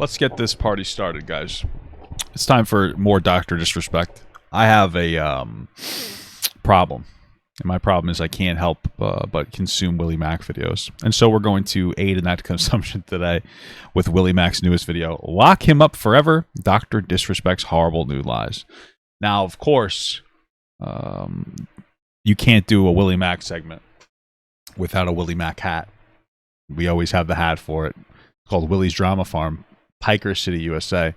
let's get this party started, guys. It's time for more Dr. Disrespect. I have a problem. And my problem is I can't help but consume Willie Mac videos. And so we're going to aid in that consumption today with Willie Mac's newest video. Lock him up forever. Dr. Disrespect's horrible new lies. Now, of course, you can't do a Willie Mac segment without a Willie Mac hat. We always have the hat for it. It's called Willie's Drama Farm, Piker City, USA.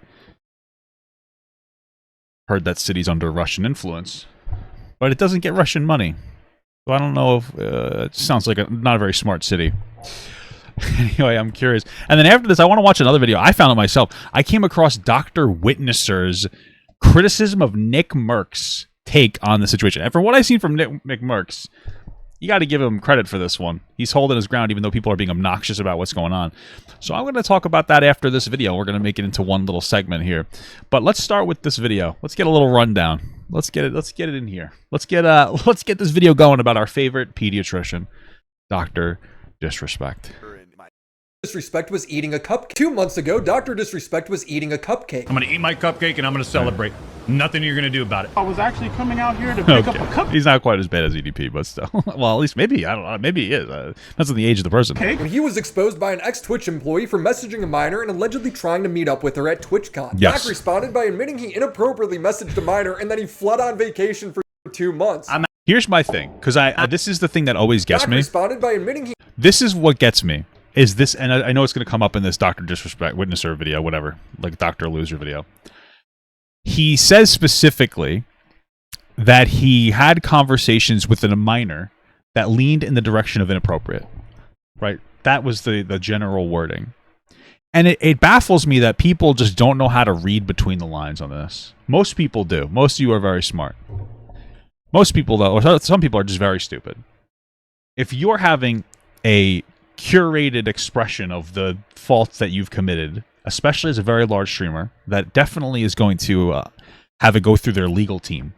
Heard that city's under Russian influence, but it doesn't get Russian money. So I don't know if it sounds like not a very smart city. Anyway, I'm curious. And then after this, I want to watch another video. I found it myself. I came across Dr. Witnesser's criticism of Nick Merck's take on the situation. And from what I've seen from Nick Merck's, you got to give him credit for this one. He's holding his ground even though people are being obnoxious about what's going on. So I'm going to talk about that after this video. We're going to make it into one little segment here. But let's start with this video. Let's get a little rundown. Let's get it in here. Let's get this video going about our favorite pediatrician, Dr. Disrespect. Disrespect was eating a cupcake. 2 months ago, Dr. Disrespect was eating a cupcake. I'm gonna eat my cupcake and I'm gonna celebrate. Nothing you're gonna do about it. I was actually coming out here to pick up a cupcake. He's not quite as bad as EDP, but still. Well, at least maybe, I don't know, maybe he is. Depends on the age of the person. When he was exposed by an ex-Twitch employee for messaging a minor and allegedly trying to meet up with her at TwitchCon. Yes. Mac responded by admitting he inappropriately messaged a minor and then he fled on vacation for 2 months. Here's my thing, because this is the thing that always gets Mac me. responded by admitting he... This is what gets me. Is this, and I know it's going to come up in this Dr. Disrespect Witnesser video, whatever, like Dr. Loser video. He says specifically that he had conversations with a minor that leaned in the direction of inappropriate, right? That was the general wording. And it baffles me that people just don't know how to read between the lines on this. Most people do. Most of you are very smart. Most people, though, or some people are just very stupid. If you're having a curated expression of the faults that you've committed, especially as a very large streamer, that definitely is going to have it go through their legal team.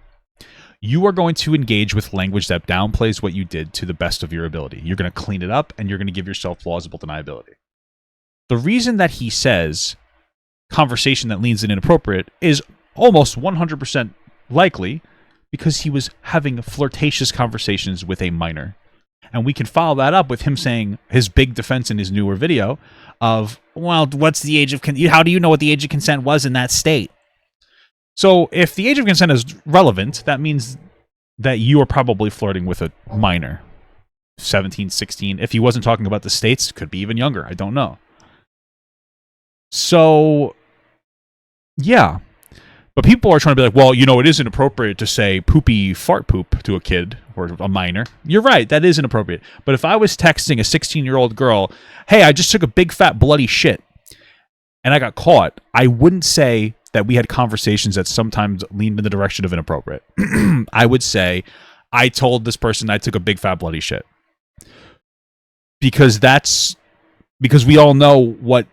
You are going to engage with language that downplays what you did to the best of your ability. You're going to clean it up, and you're going to give yourself plausible deniability. The reason that he says conversation that leans in inappropriate is almost 100% likely because he was having flirtatious conversations with a minor. And we can follow that up with him saying his big defense in his newer video of, well, what's the age of how do you know what the age of consent was in that state? So if the age of consent is relevant, that means that you are probably flirting with a minor, 17, 16. If he wasn't talking about the states, could be even younger. I don't know. So, yeah. But people are trying to be like, well, you know, it is inappropriate to say poopy fart poop to a kid or a minor. You're right, that is inappropriate. But if I was texting a 16-year-old girl, hey, I just took a big fat bloody shit, and I got caught, I wouldn't say that we had conversations that sometimes leaned in the direction of inappropriate. I would say, I told this person I took a big fat bloody shit. Because we all know what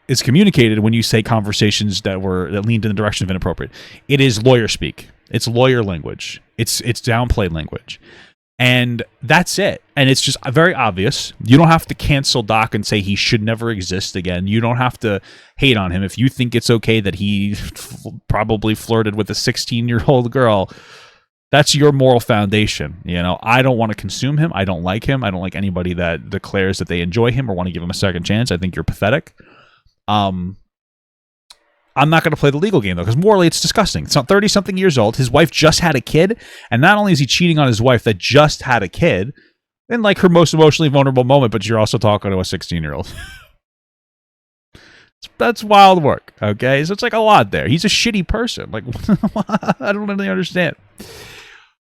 is communicated when you say conversations that leaned in the direction of inappropriate. It is lawyer speak. It's lawyer language. It's downplay language. And that's it. And it's just very obvious. You don't have to cancel Doc and say he should never exist again. You don't have to hate on him. If you think it's okay that he probably flirted with a 16-year-old girl, that's your moral foundation. You know, I don't want to consume him. I don't like him. I don't like anybody that declares that they enjoy him or want to give him a second chance. I think you're pathetic. I'm not going to play the legal game, though, because morally it's disgusting. It's not 30-something years old. His wife just had a kid, and not only is he cheating on his wife that just had a kid, in like her most emotionally vulnerable moment, but you're also talking to a 16-year-old. That's wild work, okay? So it's like a lot there. He's a shitty person. Like, I don't really understand.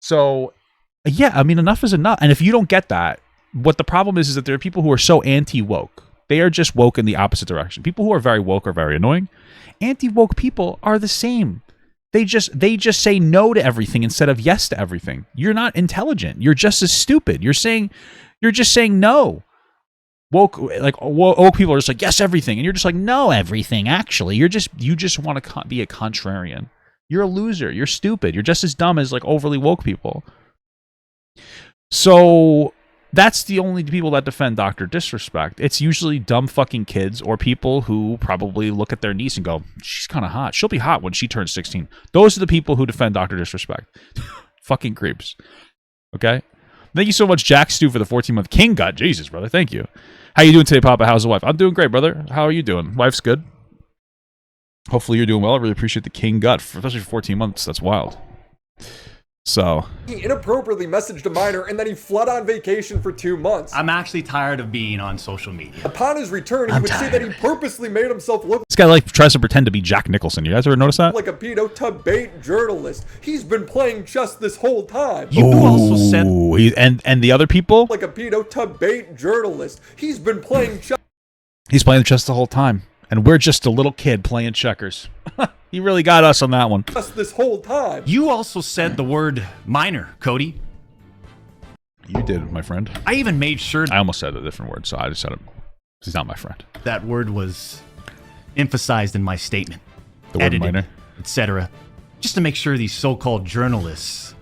So, yeah, I mean, enough is enough. And if you don't get that, what the problem is that there are people who are so anti-woke. They are just woke in the opposite direction. People who are very woke are very annoying. Anti-woke people are the same. They just say no to everything instead of yes to everything. You're not intelligent. You're just as stupid. You're just saying no. Woke people are just like yes everything, and you're just like no everything. Actually, you just want to be a contrarian. You're a loser. You're stupid. You're just as dumb as like overly woke people. So That's the only people that defend Dr. Disrespect. It's usually dumb fucking kids or people who probably look at their niece and go, she's kind of hot. She'll be hot when she turns 16. Those are the people who defend Dr. Disrespect. Fucking creeps. Okay? Thank you so much, Jack Stu, for the 14-month King gut. Jesus, brother. Thank you. How you doing today, Papa? How's the wife? I'm doing great, brother. How are you doing? Wife's good? Hopefully you're doing well. I really appreciate the King gut, especially for 14 months. That's wild. So he inappropriately messaged a minor and then he fled on vacation for 2 months. I'm actually tired of being on social media. Upon his return, he would say that he purposely made himself look this guy like tries to pretend to be Jack Nicholson. You guys ever notice that? like a pedo to bait journalist. He's been playing chess this whole time. You also said and the other people like a pedo to bait journalist. He's been playing chess. He's playing chess the whole time, and we're just a little kid playing checkers. He really got us on that one. This whole time. You also said the word minor, Cody. You did, my friend. I even made sure I almost said a different word, so I just said it. He's not my friend. that word was emphasized in my statement. The word minor, etc. Just to make sure these so-called journalists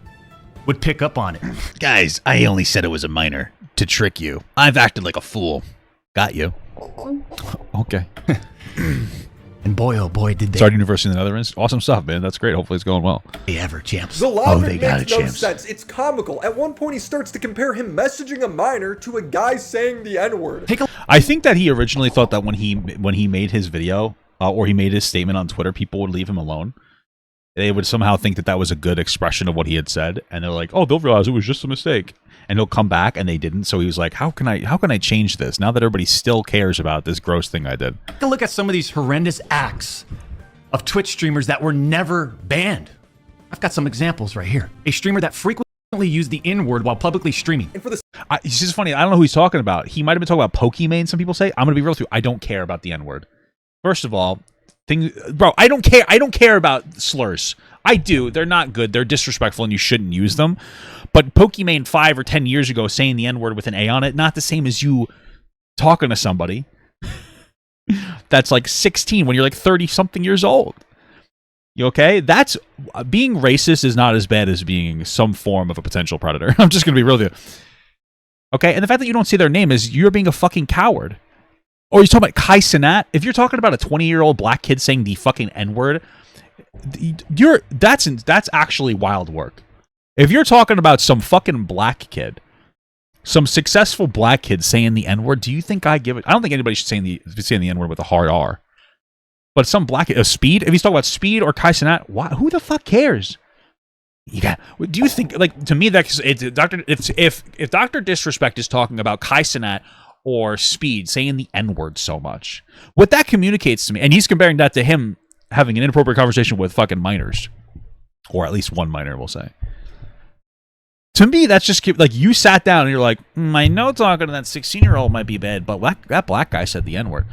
would pick up on it. Guys, I only said it was a minor to trick you. I've acted like a fool. Got you. Okay. And boy, oh boy, did they Started University in the Netherlands. Awesome stuff, man. That's great. Hopefully it's going well. ever, champs. The logic they got makes it, no champs. sense. It's comical. At one point, he starts to compare him messaging a minor to a guy saying the N-word. I think that he originally thought that when he made his video or he made his statement on Twitter, people would leave him alone. They would somehow think that that was a good expression of what he had said, and they're like, "Oh, they'll realize it was just a mistake." And he'll come back, and they didn't. So he was like, "How can I change this now that everybody still cares about this gross thing I did?" Take a look at some of these horrendous acts of Twitch streamers that were never banned. I've got some examples right here. A streamer that frequently used the N-word while publicly streaming. And for the It's just funny. I don't know who he's talking about. He might have been talking about Pokimane. Some people say. I'm gonna be real with you. I don't care about the N-word. First of all, bro, I don't care. I don't care about slurs. I do. They're not good. They're disrespectful, and you shouldn't use them. But Pokimane 5 or 10 years ago saying the N-word with an A on it, not the same as you talking to somebody that's like 16 when you're like 30-something years old. You okay? That's being racist is not as bad as being some form of a potential predator. I'm just gonna be real with you. Okay, and the fact that you don't say their name is you're being a fucking coward. Or you're talking about Kai Cenat. If you're talking about a 20-year-old black kid saying the fucking N-word, that's actually wild work. If you're talking about some fucking black kid, some successful black kid saying the N-word, do you think I give it? I don't think anybody should say the N-word with a hard R. But some black kid, Speed, if he's talking about Speed or Kai Cenat, who the fuck cares? Do you think, like, to me, that's if Dr. Disrespect is talking about Kai Cenat or Speed saying the N-word so much, what that communicates to me, and he's comparing that to him having an inappropriate conversation with fucking minors, or at least one minor, we'll say. To me, that's just like you sat down and you're like, I know talking to that 16-year-old might be bad, but that black guy said the N-word.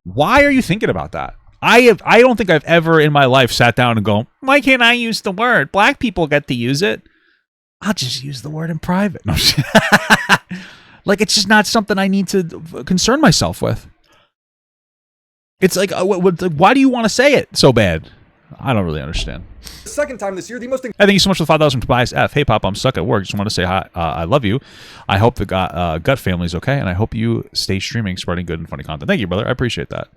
Why are you thinking about that? I don't think I've ever in my life sat down and go, why can't I use the word? Black people get to use it. I'll just use the word in private. No, like, it's just not something I need to concern myself with. It's like, why do you want to say it so bad? I don't really understand. The second time this year, the most... Thank you so much for the 5,000 Tobias F. Hey, Pop, I'm stuck at work. Just want to say hi. I love you. I hope the gut family's okay, and I hope you stay streaming, spreading good and funny content. Thank you, brother. I appreciate that.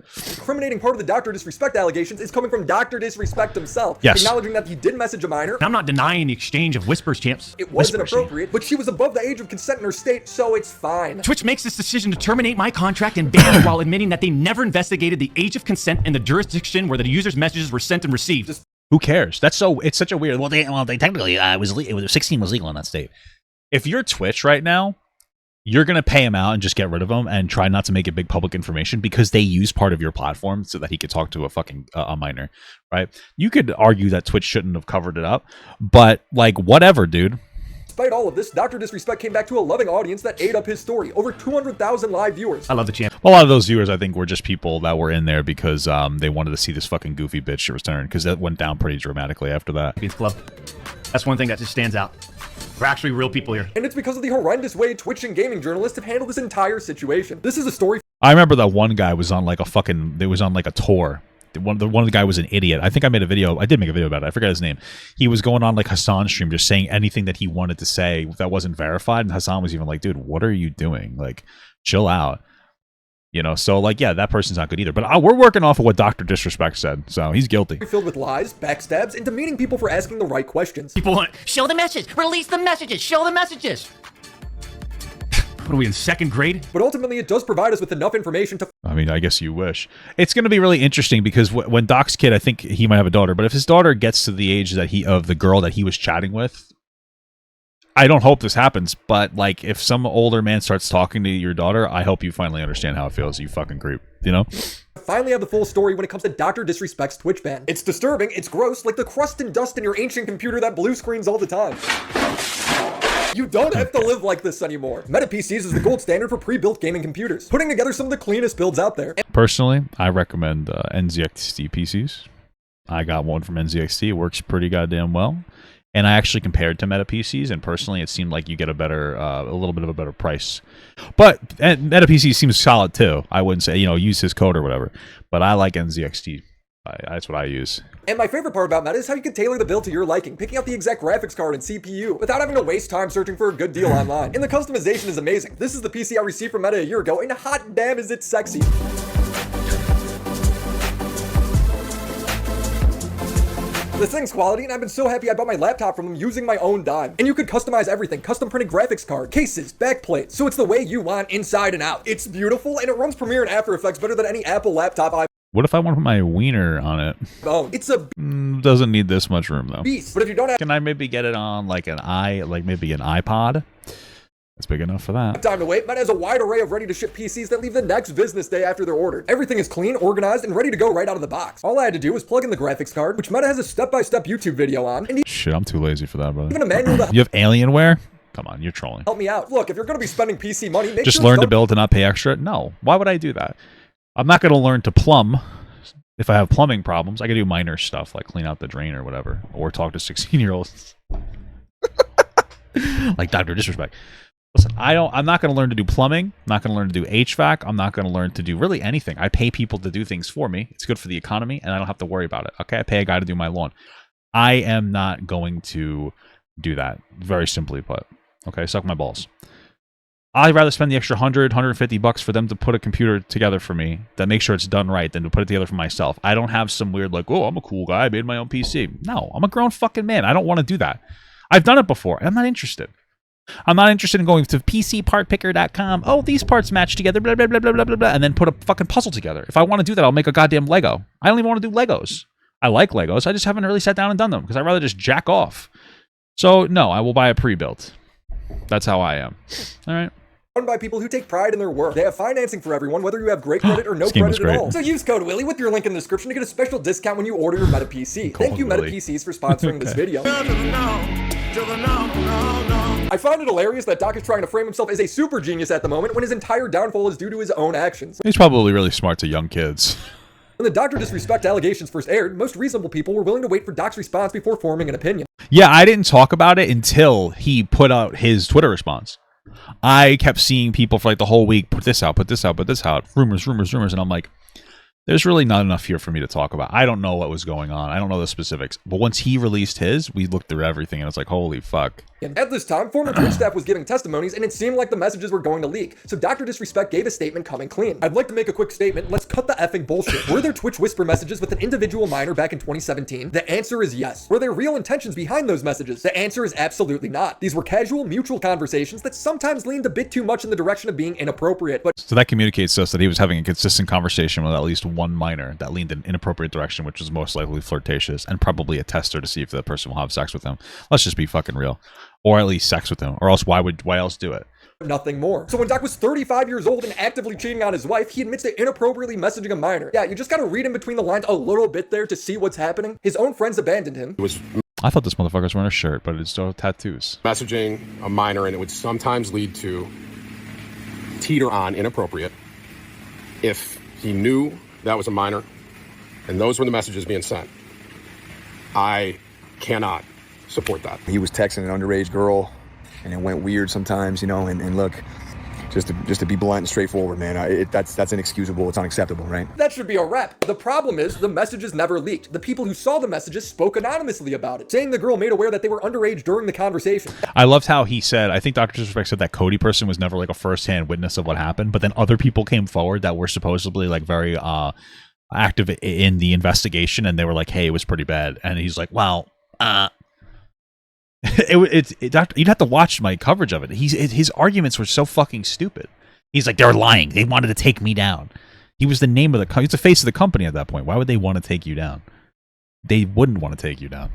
incriminating part of the Dr. Disrespect allegations is coming from Dr. Disrespect himself, yes, acknowledging that he did message a minor. I'm not denying the exchange of whispers, champs. It was inappropriate, but she was above the age of consent in her state, so it's fine. Twitch makes this decision to terminate my contract and ban it while admitting that they never investigated the age of consent in the jurisdiction where the user's messages were sent and received. Who cares? It's such a weird. Well, they technically it was 16 was legal in that state. If you're Twitch right now, you're gonna pay him out and just get rid of him and try not to make it big public information because they use part of your platform so that he could talk to a fucking a minor, right? You could argue that Twitch shouldn't have covered it up, but like whatever, dude. Despite all of this, Dr. Disrespect came back to a loving audience that ate up his story. Over 200,000 live viewers. I love the champ. A lot of those viewers, I think, were just people that were in there because they wanted to see this fucking goofy bitch return because that went down pretty dramatically after that. Club. That's one thing that just stands out. We're actually real people here. And it's because of the horrendous way Twitch and gaming journalists have handled this entire situation. This is a story. I remember that one guy was on like a fucking, they was on like a tour one of the guy was an idiot. I think I made a video. I did make a video about it. I forget his name. He was going on like Hassan's stream, just saying anything that he wanted to say that wasn't verified. And Hassan was even like, dude, what are you doing? Like, chill out. You know, so like, yeah, that person's not good either. But we're working off of what Dr. Disrespect said, so he's guilty. Filled with lies, backstabs, and demeaning people for asking the right questions. People want, show the message, release the messages, show the messages. What are we in second grade? But ultimately, it does provide us with enough information to... I mean, I guess you wish. It's going to be really interesting because when Doc's kid, I think he might have a daughter, but if his daughter gets to the age that of the girl that he was chatting with, I don't hope this happens, but like if some older man starts talking to your daughter, I hope you finally understand how it feels, you fucking creep, you know? Finally have the full story when it comes to Dr. Disrespect's Twitch ban. It's disturbing, it's gross, like the crust and dust in your ancient computer that blue screens all the time. You don't have to live like this anymore. Meta PCs is the gold standard for pre-built gaming computers, putting together some of the cleanest builds out there. Personally, I recommend NZXT PCs. I got one from NZXT, it works pretty goddamn well. And I actually compared to Meta PCs, and personally, it seemed like you get a little bit of a better price. But Meta PC seems solid too. I wouldn't say, you know, use his code or whatever. But I like NZXT. That's what I use. And my favorite part about Meta is how you can tailor the build to your liking, picking out the exact graphics card and CPU without having to waste time searching for a good deal online. And the customization is amazing. This is the PC I received from Meta a year ago, and hot damn is it sexy. This thing's quality, and I've been so happy I bought my laptop from them using my own dime. And you could customize everything, custom printed graphics card, cases, backplates, so it's the way you want inside and out. It's beautiful, and it runs Premiere and After Effects better than any Apple laptop I've... What if I want to put my wiener on it? Oh, it's a... doesn't need this much room though. beast, but if you don't have... Can I maybe get it on like maybe an iPod? That's big enough for that. time to wait, Meta has a wide array of ready-to-ship PCs that leave the next business day after they're ordered. Everything is clean, organized, and ready to go right out of the box. All I had to do was plug in the graphics card, which Meta has a step-by-step YouTube video on, and Shit, I'm too lazy for that, brother. even a manual to You have Alienware? Come on, you're trolling. help me out. Look, if you're going to be spending PC money, make Just sure learn it's to build and not pay extra? No. Why would I do that? I'm not going to learn to plumb. If I have plumbing problems, I can do minor stuff like clean out the drain or whatever, or talk to 16-year-olds. Like Dr. Disrespect. Listen, I'm not going to learn to do plumbing. I'm not going to learn to do HVAC. I'm not going to learn to do really anything. I pay people to do things for me. It's good for the economy, and I don't have to worry about it. Okay, I pay a guy to do my lawn. I am not going to do that. Very simply put. Okay, suck my balls. I'd rather spend the extra $100-$150 for them to put a computer together for me that makes sure it's done right than to put it together for myself. I don't have some weird like, oh, I'm a cool guy. I made my own PC. No, I'm a grown fucking man. I don't want to do that. I've done it before. I'm not interested. I'm not interested in going to PCPartPicker.com. Oh, these parts match together, blah, blah, blah, blah, blah, blah, and then put a fucking puzzle together. If I want to do that, I'll make a goddamn Lego. I don't even want to do Legos. I like Legos. I just haven't really sat down and done them because I'd rather just jack off. So, no, I will buy a pre-built. That's how I am. All right. run by people who take pride in their work. They have financing for everyone, whether you have great credit or no credit at all. So use code Willie with your link in the description to get a special discount when you order your Meta PC. Thank you, Meta PCs, for sponsoring this video. I find it hilarious that Doc is trying to frame himself as a super genius at the moment when his entire downfall is due to his own actions. He's probably really smart to young kids. When the Dr. Disrespect allegations first aired, most reasonable people were willing to wait for Doc's response before forming an opinion. Yeah, I didn't talk about it until he put out his Twitter response. I kept seeing people for like the whole week, put this out, put this out, put this out, rumors, and I'm like, there's really not enough here for me to talk about. I don't know what was going on. I don't know the specifics. But once he released his, we looked through everything, and it's like, holy fuck. At this time, former Twitch staff was giving testimonies, and it seemed like the messages were going to leak. So Dr. Disrespect gave a statement coming clean. I'd like to make a quick statement. Let's cut the effing bullshit. Were there Twitch whisper messages with an individual minor back in 2017? The answer is yes. Were there real intentions behind those messages? The answer is absolutely not. These were casual, mutual conversations that sometimes leaned a bit too much in the direction of being inappropriate. But so that communicates to us that he was having a consistent conversation with at least one minor that leaned in an inappropriate direction, which was most likely flirtatious, and probably a tester to see if the person will have sex with him. Let's just be fucking real. Or at least sex with him. Or else why else do it? Nothing more. So when Doc was 35 years old and actively cheating on his wife, he admits to inappropriately messaging a minor. Yeah, you just gotta read in between the lines a little bit there to see what's happening. His own friends abandoned him. I thought this motherfucker was wearing a shirt, but it's still tattoos. Messaging a minor, and it would sometimes lead to teeter on inappropriate if he knew that was a minor and those were the messages being sent. I cannot support that. He was texting an underage girl, and it went weird sometimes, you know, and look, Just to be blunt and straightforward, man. That's inexcusable. It's unacceptable, right? That should be a wrap. The problem is the messages never leaked. The people who saw the messages spoke anonymously about it, saying the girl made aware that they were underage during the conversation. I loved how he said, I think Dr. Disrespect said that Cody person was never like a first-hand witness of what happened, but then other people came forward that were supposedly like very active in the investigation, and they were like, hey, it was pretty bad. And he's like, well, you'd have to watch my coverage of it. His arguments were so fucking stupid. He's like, they're lying. They wanted to take me down. He was the name of the company. He's the face of the company at that point. Why would they want to take you down? They wouldn't want to take you down.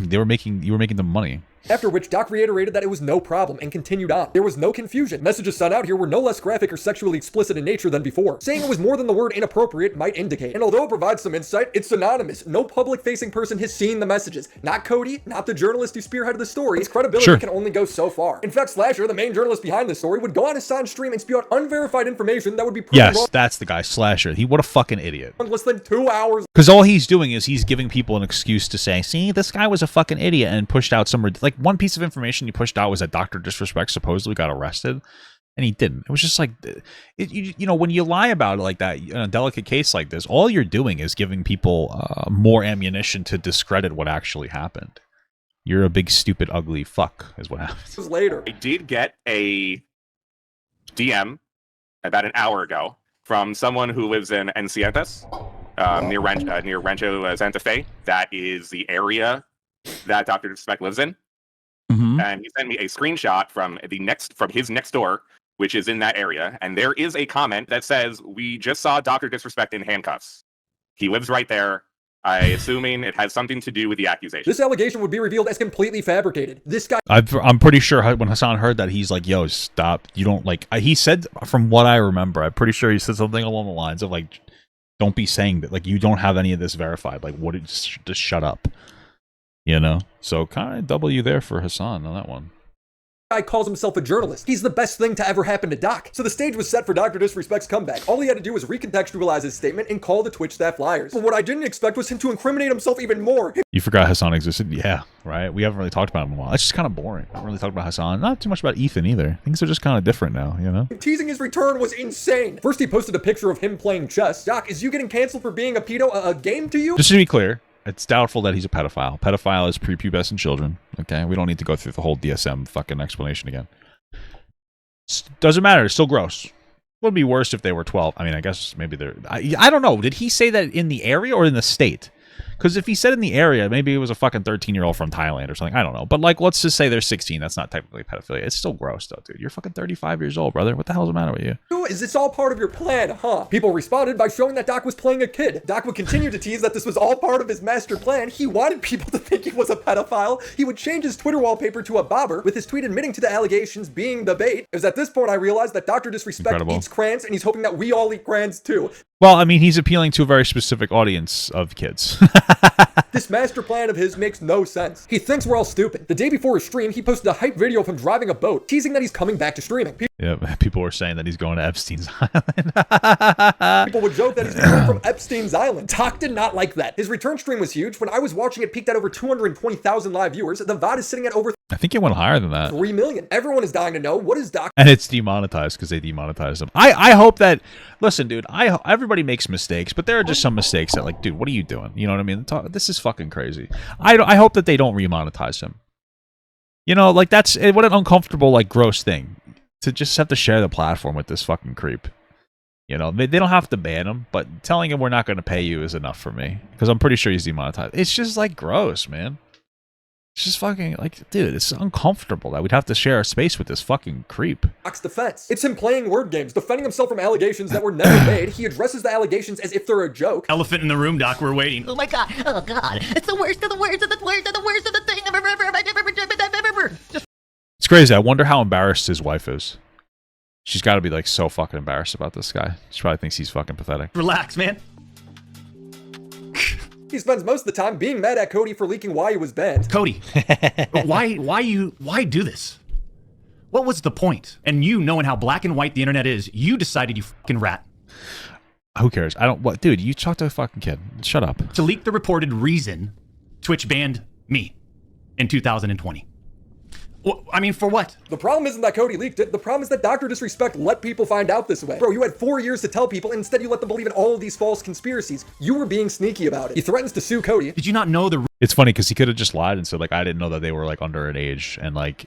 You were making them money. After which, Doc reiterated that it was no problem and continued on. There was no confusion. Messages sent out here were no less graphic or sexually explicit in nature than before, saying it was more than the word inappropriate might indicate. And although it provides some insight, it's anonymous. No public-facing person has seen the messages. Not Cody, not the journalist who spearheaded the story. His credibility can only go so far. In fact, Slasher, the main journalist behind this story, would go on Hassan's stream and spew out unverified information that would be proven wrong. That's the guy, Slasher. What a fucking idiot. In less than 2 hours. Because all he's doing is he's giving people an excuse to say, see, this guy was a fucking idiot, and pushed out some, like, one piece of information he pushed out was that Dr. Disrespect supposedly got arrested, and he didn't. It was just like, you know, when you lie about it like that in a delicate case like this, all you're doing is giving people more ammunition to discredit what actually happened. You're a big, stupid, ugly fuck, is what happens. Later, I did get a DM about an hour ago from someone who lives in Encientas, near Rancho Santa Fe. That is the area that Dr. Disrespect lives in. Mm-hmm. And he sent me a screenshot from his next door, which is in that area. And there is a comment that says, we just saw Dr. Disrespect in handcuffs. He lives right there. I'm assuming it has something to do with the accusation. This allegation would be revealed as completely fabricated. This guy... I'm pretty sure when Hassan heard that, he's like, yo, stop. You don't, like... He said, from what I remember, I'm pretty sure he said something along the lines of, like, don't be saying that. Like, you don't have any of this verified. Like, just shut up. You know? So, kind of W there for Hassan on that one. Guy calls himself a journalist. He's the best thing to ever happen to Doc. So the stage was set for Dr. Disrespect's comeback. All he had to do was recontextualize his statement and call the Twitch staff liars. But what I didn't expect was him to incriminate himself even more. You forgot Hassan existed? Yeah, right? We haven't really talked about him in a while. It's just kind of boring. I haven't really talked about Hassan. Not too much about Ethan either. Things are just kind of different now, you know? Teasing his return was insane. First, he posted a picture of him playing chess. Doc, is you getting canceled for being a pedo a game to you? Just to be clear, it's doubtful that he's a pedophile. Pedophile is prepubescent children, okay? We don't need to go through the whole DSM fucking explanation again. Doesn't matter. It's still gross. Would be worse if they were 12. I mean, I guess maybe they're... I don't know. Did he say that in the area or in the state? Because if he said in the area, maybe it was a fucking 13-year-old from Thailand or something. I don't know. But, like, let's just say they're 16. That's not technically pedophilia. It's still gross, though, dude. You're fucking 35 years old, brother. What the hell's the matter with you? Is this all part of your plan, huh? People responded by showing that Doc was playing a kid. Doc would continue to tease that this was all part of his master plan. He wanted people to think he was a pedophile. He would change his Twitter wallpaper to a bobber, with his tweet admitting to the allegations being the bait. It was at this point I realized that Dr. Disrespect eats crayons, and he's hoping that we all eat crayons too. Well, I mean, he's appealing to a very specific audience of kids. This master plan of his makes no sense. He thinks we're all stupid. The day before his stream, he posted a hype video of him driving a boat, teasing that he's coming back to streaming. Yeah, people were saying that he's going to Epstein's Island. People would joke that he's returning from Epstein's Island. Doc did not like that. His return stream was huge. When I was watching, it peaked at over 220,000 live viewers. The VOD is sitting at over... I think it went higher than that. 3 million. Everyone is dying to know, what is Doc... And it's demonetized because they demonetized him. I hope that... Listen, dude, everybody makes mistakes, but there are just some mistakes that, like, dude, what are you doing? You know what I mean? This is fucking crazy. I hope that they don't remonetize him. You know, like, what an uncomfortable, like, gross thing. To just have to share the platform with this fucking creep. You know, they don't have to ban him, but telling him we're not going to pay you is enough for me. Because I'm pretty sure he's demonetized. It's just, like, gross, man. It's just fucking, like, dude, it's uncomfortable that we'd have to share a space with this fucking creep. Doc's defense. It's him playing word games, defending himself from allegations that were never made. He addresses the allegations as if they're a joke. Elephant in the room, Doc, we're waiting. Oh my god, oh god. It's the worst of the worst of the worst of the worst of the thing I've ever. It's crazy. I wonder how embarrassed his wife is. She's got to be, like, so fucking embarrassed about this guy. She probably thinks he's fucking pathetic. Relax, man. He spends most of the time being mad at Cody for leaking why he was banned. Cody, why do this? What was the point? And you, knowing how black and white the internet is, you decided, you fucking rat. Who cares? Dude, you talk to a fucking kid. Shut up. To leak the reported reason Twitch banned me in 2020. I mean, for what? The problem isn't that Cody leaked it. The problem is that Dr. Disrespect let people find out this way. Bro, you had 4 years to tell people, and instead you let them believe in all of these false conspiracies. You were being sneaky about it. He threatens to sue Cody. Did you not know the It's funny because he could have just lied and said, like, I didn't know that they were, like, under an age. And, like,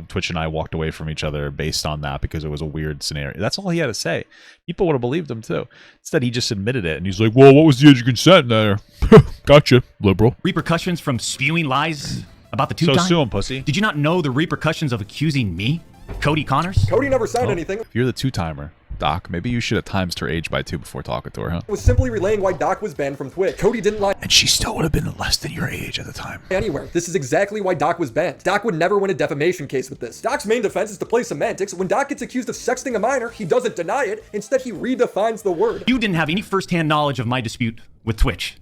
Twitch and I walked away from each other based on that because it was a weird scenario. That's all he had to say. People would have believed him, too. Instead, he just admitted it. And he's like, well, what was the age of consent there? Gotcha, liberal. repercussions from spewing lies about the So two-time? sue him, pussy. Did you not know the repercussions of accusing me, Cody Connors? Cody never signed anything. If you're the two-timer, Doc, maybe you should have times her age by 2 before talking to her, huh? Was simply relaying why Doc was banned from Twitch. Cody didn't lie And she still would have been less than your age at the time. anywhere. This is exactly why Doc was banned. Doc would never win a defamation case with this. Doc's main defense is to play semantics. When Doc gets accused of sexting a minor, he doesn't deny it. Instead, he redefines the word. You didn't have any firsthand knowledge of my dispute with Twitch.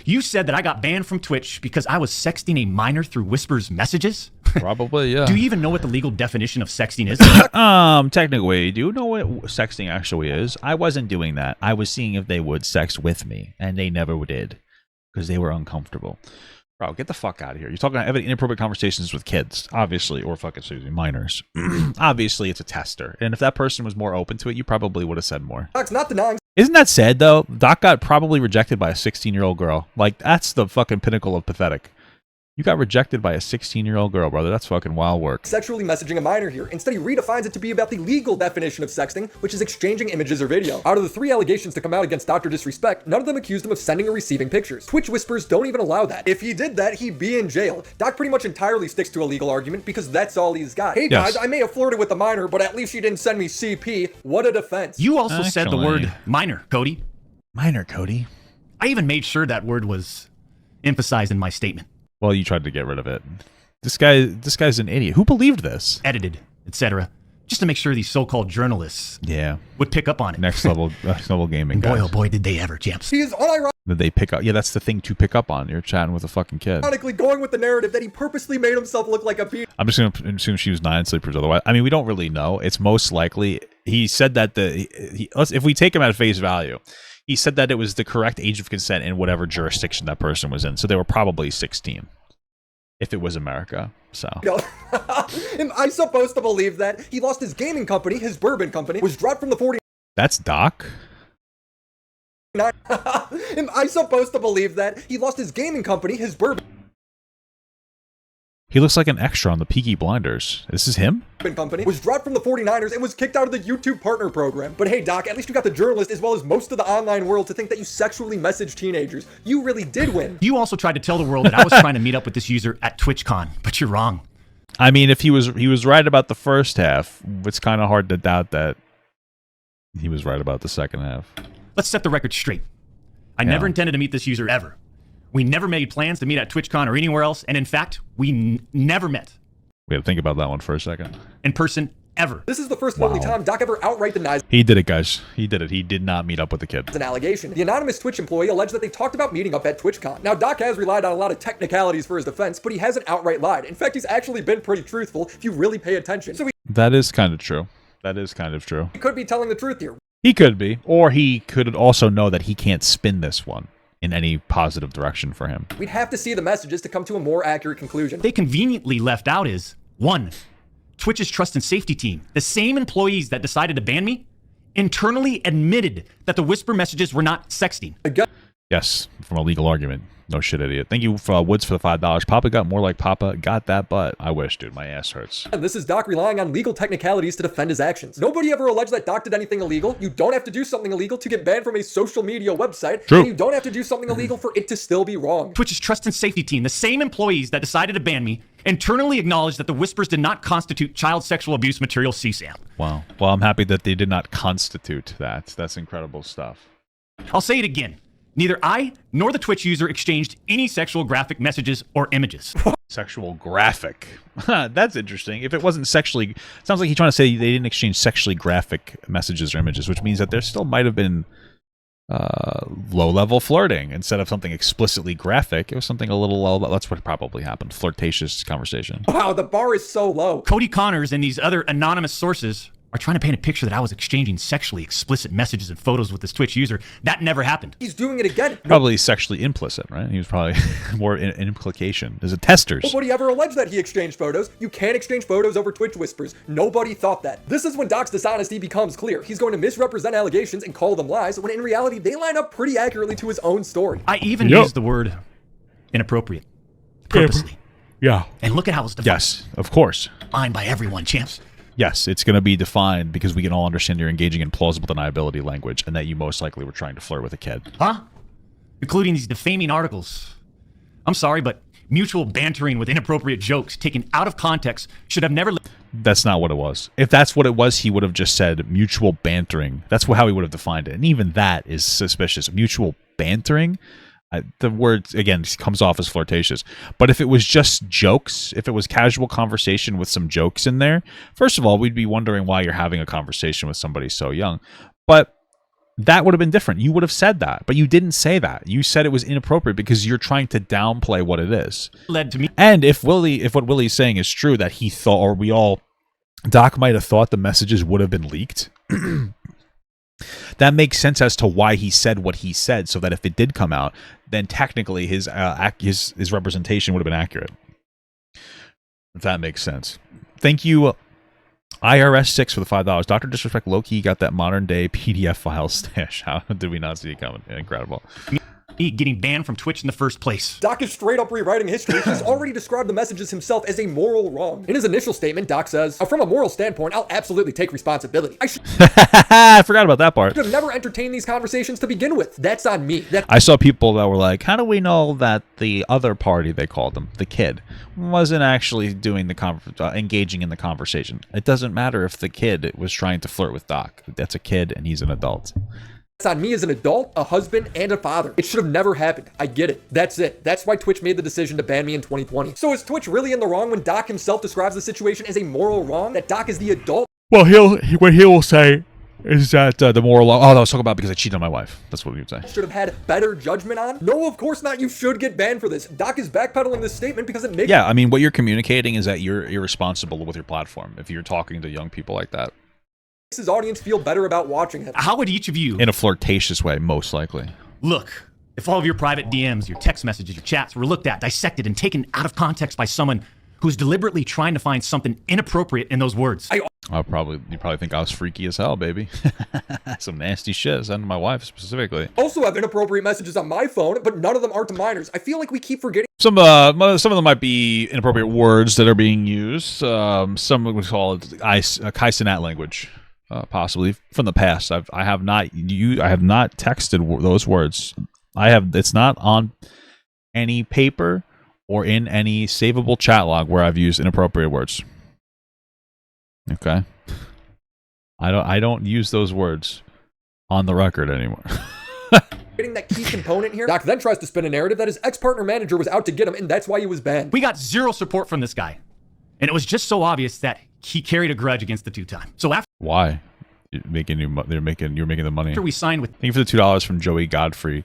You said that I got banned from Twitch because I was sexting a minor through Whisper's messages? Probably, yeah. Do you even know what the legal definition of sexting is? Technically, do you know what sexting actually is? I wasn't doing that. I was seeing if they would sex with me, and they never did because they were uncomfortable. Bro, get the fuck out of here. You're talking about having inappropriate conversations with kids, obviously, or fucking minors. Obviously, it's a tester. And if that person was more open to it, you probably would have said more. Doc's not denying. Isn't that sad, though? Doc got probably rejected by a 16-year-old girl. Like, that's the fucking pinnacle of pathetic. You got rejected by a 16-year-old girl, brother. That's fucking wild work. Sexually messaging a minor here. Instead, he redefines it to be about the legal definition of sexting, which is exchanging images or video. Out of the 3 allegations to come out against Dr. Disrespect, none of them accused him of sending or receiving pictures. Twitch whispers don't even allow that. If he did that, he'd be in jail. Doc pretty much entirely sticks to a legal argument because that's all he's got. Hey guys, I may have flirted with a minor, but at least she didn't send me CP. What a defense. You also said the Actually- word minor, Cody. Minor, Cody. I even made sure that word was emphasized in my statement. Well, you tried to get rid of it. This guy's an idiot. Who believed this? Edited, etc. Just to make sure these so-called journalists Yeah. would pick up on it. Next level gaming, And boy, guys. oh boy, did they ever, champs. He is unironically Did they pick up? Yeah, that's the thing to pick up on. You're chatting with a fucking kid. going with the narrative that he purposely made himself look like a penis. I'm just going to assume she was 9, so he proves otherwise. I mean, we don't really know. It's most likely he said that if we take him at face value, he said that it was the correct age of consent in whatever jurisdiction that person was in. So they were probably 16 if it was America. So Am I supposed to believe that? He lost his gaming company, his bourbon company, was dropped from the 49. that's Doc. Am I supposed to believe that? He lost his gaming company, his bourbon He looks like an extra on the Peaky Blinders. This is him? company, was dropped from the 49ers and was kicked out of the YouTube partner program. But hey, Doc, at least you got the journalist as well as most of the online world to think that you sexually messaged teenagers. You really did win. You also tried to tell the world that I was trying to meet up with this user at TwitchCon, but you're wrong. I mean, if he was right about the first half, it's kind of hard to doubt that he was right about the second half. Let's set the record straight. I never intended to meet this user ever. We never made plans to meet at TwitchCon or anywhere else, and in fact, we never met We had to think about that one for a second. in person ever. This is the first and only time Doc ever outright denies He did it, guys. He did it. He did not meet up with the kid. an allegation. The anonymous Twitch employee alleged that they talked about meeting up at TwitchCon. Now, Doc has relied on a lot of technicalities for his defense, but he hasn't outright lied. In fact, he's actually been pretty truthful if you really pay attention. So That is kind of true. That is kind of true. he could be telling the truth here. He could be. Or he could also know that he can't spin this one in any positive direction for him. We'd have to see the messages to come to a more accurate conclusion. They conveniently left out is 1. Twitch's trust and safety team, the same employees that decided to ban me, internally admitted that the whisper messages were not sexting. Yes, from a legal argument. No shit, idiot. Thank you, for Woods, for the $5. Papa got more like Papa. Got that butt. I wish, dude. My ass hurts. And this is Doc relying on legal technicalities to defend his actions. Nobody ever alleged that Doc did anything illegal. You don't have to do something illegal to get banned from a social media website. True. And you don't have to do something illegal for it to still be wrong. Twitch's trust and safety team, the same employees that decided to ban me, internally acknowledged that the whispers did not constitute child sexual abuse material CSAM. Wow. Well, I'm happy that they did not constitute that. That's incredible stuff. I'll say it again. Neither I nor the Twitch user exchanged any sexual graphic messages or images. Sexual graphic. That's interesting. If it wasn't sexually... Sounds like he's trying to say they didn't exchange sexually graphic messages or images, which means that there still might have been low-level flirting. Instead of something explicitly graphic, it was something a little low. That's what probably happened. Flirtatious conversation. Wow, the bar is so low. Cody Connors and these other anonymous sources are trying to paint a picture that I was exchanging sexually explicit messages and photos with this Twitch user. That never happened. He's doing it again. Probably sexually implicit, right? He was probably more an implication. There's a testers. Nobody ever alleged that he exchanged photos. You can't exchange photos over Twitch whispers. Nobody thought that. This is when Doc's dishonesty becomes clear. He's going to misrepresent allegations and call them lies, when in reality, they line up pretty accurately to his own story. I even used the word inappropriate purposely. Yeah. And look at how it's defined. Yes, of course. Defined by everyone, champs. Yes, it's going to be defined because we can all understand you're engaging in plausible deniability language and that you most likely were trying to flirt with a kid. Huh? Including these defaming articles. I'm sorry, but mutual bantering with inappropriate jokes taken out of context should have never... That's not what it was. If that's what it was, he would have just said mutual bantering. That's how he would have defined it. And even that is suspicious. Mutual bantering? The word, again, comes off as flirtatious. But if it was just jokes, if it was casual conversation with some jokes in there, first of all, we'd be wondering why you're having a conversation with somebody so young. But that would have been different. You would have said that. But you didn't say that. You said it was inappropriate because you're trying to downplay what it is. Led to me. And if what Willie's saying is true, that he thought, or we all, Doc might have thought the messages would have been leaked. That makes sense as to why he said what he said, so that if it did come out, then technically his representation would have been accurate. If that makes sense. Thank you, IRS6 for the $5. Dr. Disrespect low-key got that modern day PDF file stash. How did we not see it coming? Incredible. Getting banned from Twitch in the first place. Doc is straight up rewriting history. He's already described the messages himself as a moral wrong. In his initial statement, Doc says, from a moral standpoint, I'll absolutely take responsibility. I forgot about that part. Should have never entertained these conversations to begin with. That's on me. I saw people that were like, how do we know that the other party, they called them, the kid, wasn't actually doing the engaging in the conversation? It doesn't matter if the kid was trying to flirt with Doc. That's a kid and he's an adult. It's on me as an adult, a husband, and a father. It should have never happened. I get it. That's it. That's why Twitch made the decision to ban me in 2020. So is Twitch really in the wrong when Doc himself describes the situation as a moral wrong? That Doc is the adult? Well, what he will say is that the moral... Oh, I was talking about because I cheated on my wife. That's what he would say. Should have had better judgment on? No, of course not. You should get banned for this. Doc is backpedaling this statement because it makes... Yeah, I mean, what you're communicating is that you're irresponsible with your platform if you're talking to young people like that. His audience feel better about watching him. How would each of you... In a flirtatious way, most likely. Look, if all of your private DMs, your text messages, your chats were looked at, dissected, and taken out of context by someone who's deliberately trying to find something inappropriate in those words. You probably think I was freaky as hell, baby. Some nasty shit sent to my wife specifically. Also have inappropriate messages on my phone, but none of them aren't to minors. I feel like we keep forgetting. Some of them might be inappropriate words that are being used. Some would call it Kaisenat language. Possibly from the past. I have not texted those words. It's not on any paper or in any savable chat log where I've used inappropriate words. Okay. I don't use those words on the record anymore. Getting that key component here. Doc then tries to spin a narrative that his ex-partner manager was out to get him, and that's why he was banned. We got zero support from this guy. And it was just so obvious that he carried a grudge against the two-time. So after... Why? You're making the money. After we signed with... Thank you for the $2 from Joey Godfrey.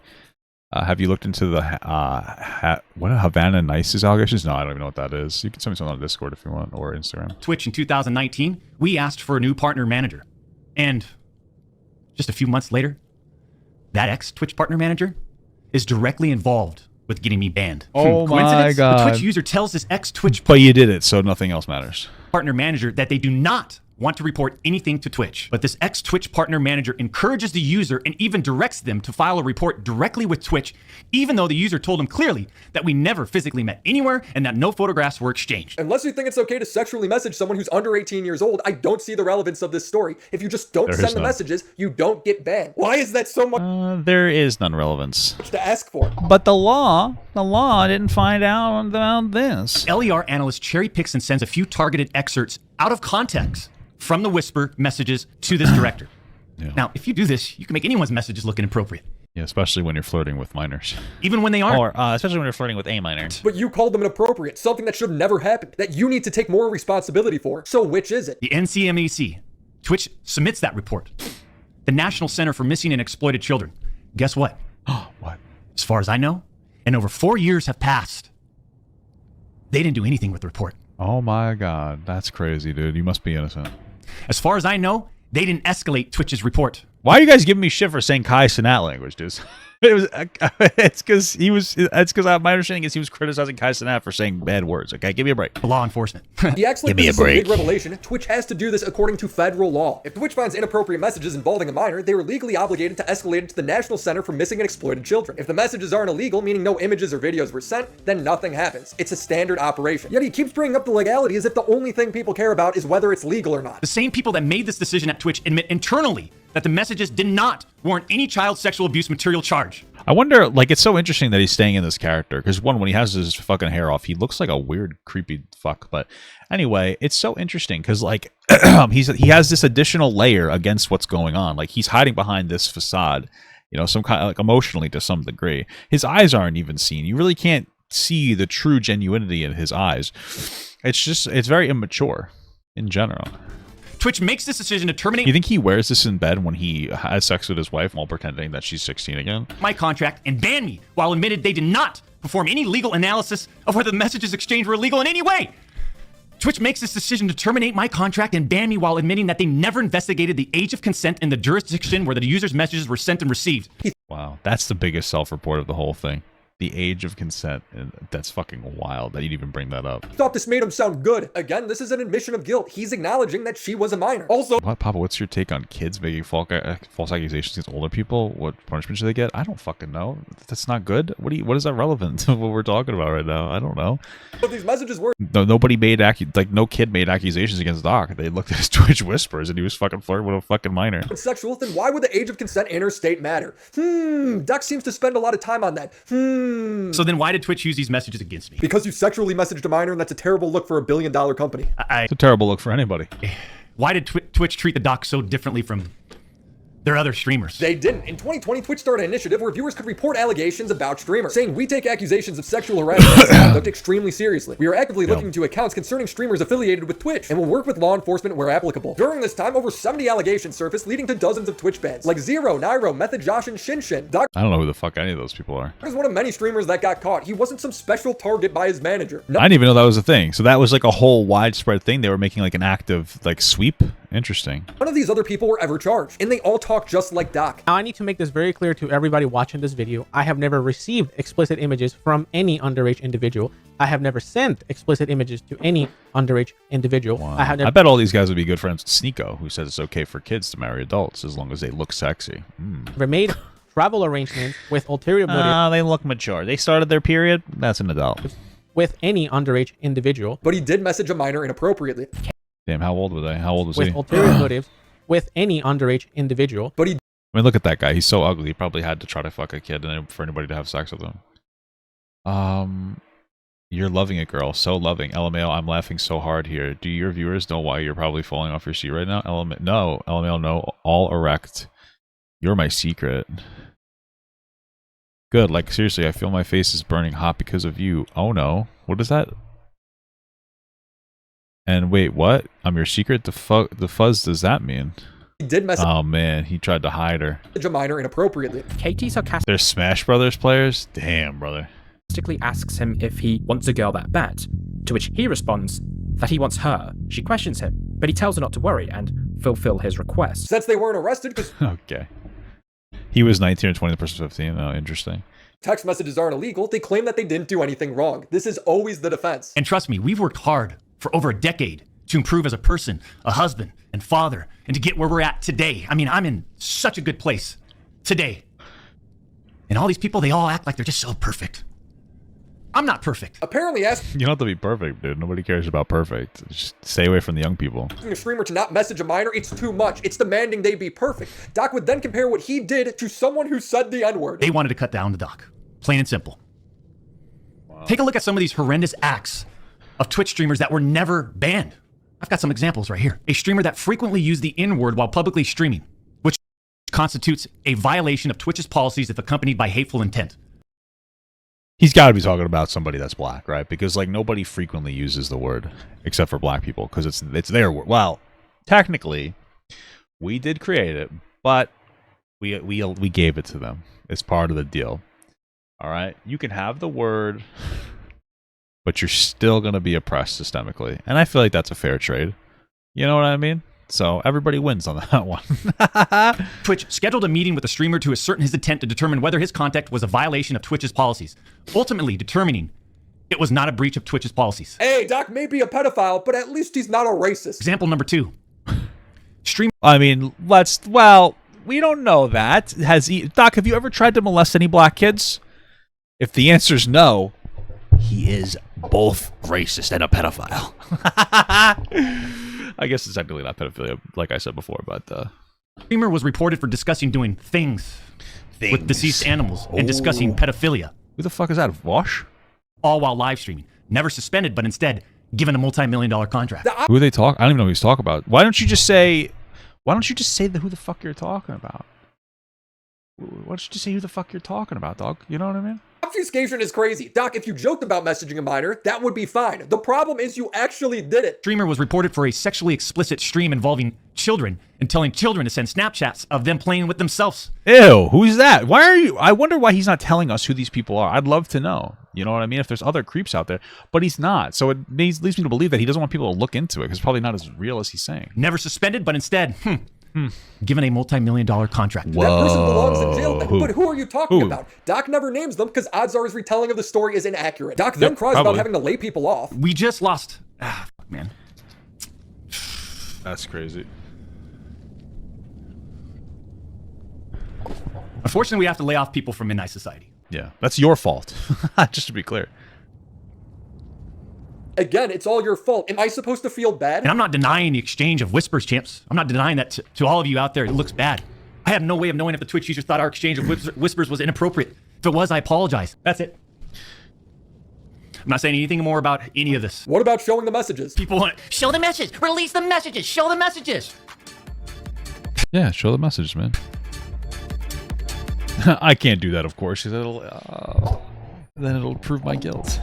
Have you looked into the what Havana Nice's allegations? No, I don't even know what that is. You can send me something on Discord if you want, or Instagram. Twitch in 2019, we asked for a new partner manager. And just a few months later, that ex-Twitch partner manager is directly involved with getting me banned. Oh my God. The Twitch user tells this ex-Twitch... But you did it, so nothing else matters. ...partner manager that they do not want to report anything to Twitch. But this ex-Twitch partner manager encourages the user and even directs them to file a report directly with Twitch, even though the user told him clearly that we never physically met anywhere and that no photographs were exchanged. Unless you think it's okay to sexually message someone who's under 18 years old, I don't see the relevance of this story. If you just don't send the messages, you don't get banned. Why is that so much? There is none relevance to ask for. But the law didn't find out about this. LER analyst cherry picks and sends a few targeted excerpts out of context from the whisper messages to this director. Yeah. Now, if you do this, you can make anyone's messages look inappropriate. Yeah, especially when you're flirting with minors. Even when they aren't. Or especially when you're flirting with a minor. But you called them inappropriate, something that should have never happened, that you need to take more responsibility for. So which is it? The NCMEC. Twitch submits that report. The National Center for Missing and Exploited Children. Guess what? What? As far as I know, and over 4 years have passed, they didn't do anything with the report. Oh my God, that's crazy, dude. You must be innocent. As far as I know, they didn't escalate Twitch's report. Why are you guys giving me shit for saying Kai Cenat language, dude? It was. It's because he was. It's because my understanding is he was criticizing Kai Cenat for saying bad words. Okay, give me a break. Law enforcement. He acts like Give me this a is a big break. revelation. Twitch has to do this according to federal law. If Twitch finds inappropriate messages involving a minor, they are legally obligated to escalate it to the National Center for Missing and Exploited Children. If the messages aren't illegal, meaning no images or videos were sent, then nothing happens. It's a standard operation. Yet he keeps bringing up the legality as if the only thing people care about is whether it's legal or not. The same people that made this decision at Twitch admit internally that the messages did not warrant any child sexual abuse material charge. I wonder, like, it's so interesting that he's staying in this character because one, when he has his fucking hair off, he looks like a weird, creepy fuck. But anyway, it's so interesting because, like, he has this additional layer against what's going on. Like, he's hiding behind this facade, you know, some kind of, like, emotionally to some degree. His eyes aren't even seen. You really can't see the true genuinity in his eyes. It's just, it's very immature in general. Twitch makes this decision to terminate You think he wears this in bed when he has sex with his wife while pretending that she's 16 again? my contract and ban me while admitted they did not perform any legal analysis of whether the messages exchanged were illegal in any way. Twitch makes this decision to terminate my contract and ban me while admitting that they never investigated the age of consent in the jurisdiction where the user's messages were sent and received. Wow, that's the biggest self-report of the whole thing. The age of consent. And that's fucking wild that you'd even bring that up. Thought this made him sound good. Again, this is an admission of guilt. He's acknowledging that she was a minor. Also, What, Papa, what's your take on kids making false accusations against older people? What punishment should they get? I don't fucking know. That's not good. What is that relevant to what we're talking about right now? I don't know. but these messages were Nobody made no kid made accusations against Doc. They looked at his Twitch whispers and he was fucking flirting with a fucking minor. sexual, then why would the age of consent interstate matter? Doc seems to spend a lot of time on that. So then why did Twitch use these messages against me? Because you sexually messaged a minor, and that's a terrible look for a billion-dollar company. It's a terrible look for anybody. Why did Twitch treat the doc so differently from their other streamers? They didn't. In 2020, Twitch started an initiative where viewers could report allegations about streamers, saying we take accusations of sexual harassment and misconduct extremely seriously. We are actively looking into accounts concerning streamers affiliated with Twitch, and will work with law enforcement where applicable. During this time, over 70 allegations surfaced, leading to dozens of Twitch bans, like Zero, Nairo, Method Josh, and Shinshin. Doc I don't know who the fuck any of those people are. is one of many streamers that got caught. He wasn't some special target by his manager. I didn't even know that was a thing. So that was like a whole widespread thing. They were making like an active like sweep. Interesting. None of these other people were ever charged, and they all talk just like Doc. Now, I need to make this very clear to everybody watching this video. I have never received explicit images from any underage individual. I have never sent explicit images to any underage individual. Wow. I have never I bet all these guys would be good friends with Sneeko, who says it's okay for kids to marry adults as long as they look sexy. made travel arrangements with ulterior motives They look mature. They started their period. That's an adult. with any underage individual. But he did message a minor inappropriately. Damn, how old were they? How old was With he? ulterior motives with any underage individual. But he I mean, look at that guy. He's so ugly. He probably had to try to fuck a kid and for anybody to have sex with him. You're loving it, girl. So loving. LMAO, I'm laughing so hard here. Do your viewers know why you're probably falling off your seat right now? No. LMAO, no. All erect. You're my secret. Good. Like, seriously, I feel my face is burning hot because of you. Oh, no. What is that? And wait, what? I'm your secret? The fuzz does that mean? did message Oh, man. He tried to hide her. a minor inappropriately. Katie sarcastically They're Smash Brothers players? Damn, brother. asks him if he wants a girl that bad, to which he responds that he wants her. She questions him, but he tells her not to worry and fulfill his request. Since they weren't arrested because Okay. He was 19 and 20, the person's 15. Oh, interesting. text messages aren't illegal, they claim that they didn't do anything wrong. This is always the defense. And trust me, we've worked hard for over a decade to improve as a person, a husband, and father, and to get where we're at today. I mean, I'm in such a good place today. And all these people, they all act like they're just so perfect. I'm not perfect. Apparently asking You don't have to be perfect, dude. Nobody cares about perfect. Just stay away from the young people. a streamer to not message a minor, it's too much. It's demanding they be perfect. Doc would then compare what he did to someone who said the N-word. They wanted to cut down the doc. Plain and simple. Take a look at some of these horrendous acts of Twitch streamers that were never banned. I've got some examples right here. A streamer that frequently used the N-word while publicly streaming, which constitutes a violation of Twitch's policies if accompanied by hateful intent. He's got to be talking about somebody that's black, right? Because like nobody frequently uses the word except for black people because it's their word. Well, technically, we did create it, but we gave it to them. It's part of the deal. All right, you can have the word, but you're still gonna be oppressed systemically, and I feel like that's a fair trade. You know what I mean? So everybody wins on that one. Twitch scheduled a meeting with the streamer to assert his intent to determine whether his contact was a violation of Twitch's policies, ultimately determining it was not a breach of Twitch's policies. Hey, Doc may be a pedophile, but at least he's not a racist. Example number 2. Streamer. I mean, we don't know that. Doc, have you ever tried to molest any black kids? If the answer's no, he is both racist and a pedophile. I guess it's technically not pedophilia, like I said before, but Streamer was reported for discussing doing things with deceased animals and discussing pedophilia. Who the fuck is that? Wash? All while live streaming. Never suspended, but instead given a multi-million-dollar contract. Who they talk? I don't even know who he's talking about. Why don't you just say who the fuck you're talking about? Why don't you just say who the fuck you're talking about, dog? You know what I mean? Obfuscation is crazy. Doc, if you joked about messaging a minor, that would be fine. The problem is you actually did it. Streamer was reported for a sexually explicit stream involving children and telling children to send Snapchats of them playing with themselves. Ew, who's that? I wonder why he's not telling us who these people are. I'd love to know. You know what I mean? If there's other creeps out there, but he's not. So it leads me to believe that he doesn't want people to look into it because it's probably not as real as he's saying. Never suspended, but instead, given a multi-million-dollar contract. Whoa. That person belongs in jail then. But who are you talking about? Doc never names them because odds are his retelling of the story is inaccurate. Doc then cries about having to lay people off. We just lost. Fuck, man. That's crazy. Unfortunately, we have to lay off people from Midnight Society. Yeah, that's your fault. Just to be clear. Again, it's all your fault. Am I supposed to feel bad? And I'm not denying the exchange of whispers, champs. I'm not denying that to all of you out there. It looks bad. I have no way of knowing if the Twitch user thought our exchange of whispers was inappropriate. If it was, I apologize. That's it. I'm not saying anything more about any of this. What about showing the messages? People want to show the message. Release the messages. Show the messages. Yeah, show the messages, man. I can't do that, of course, because then it'll prove my guilt.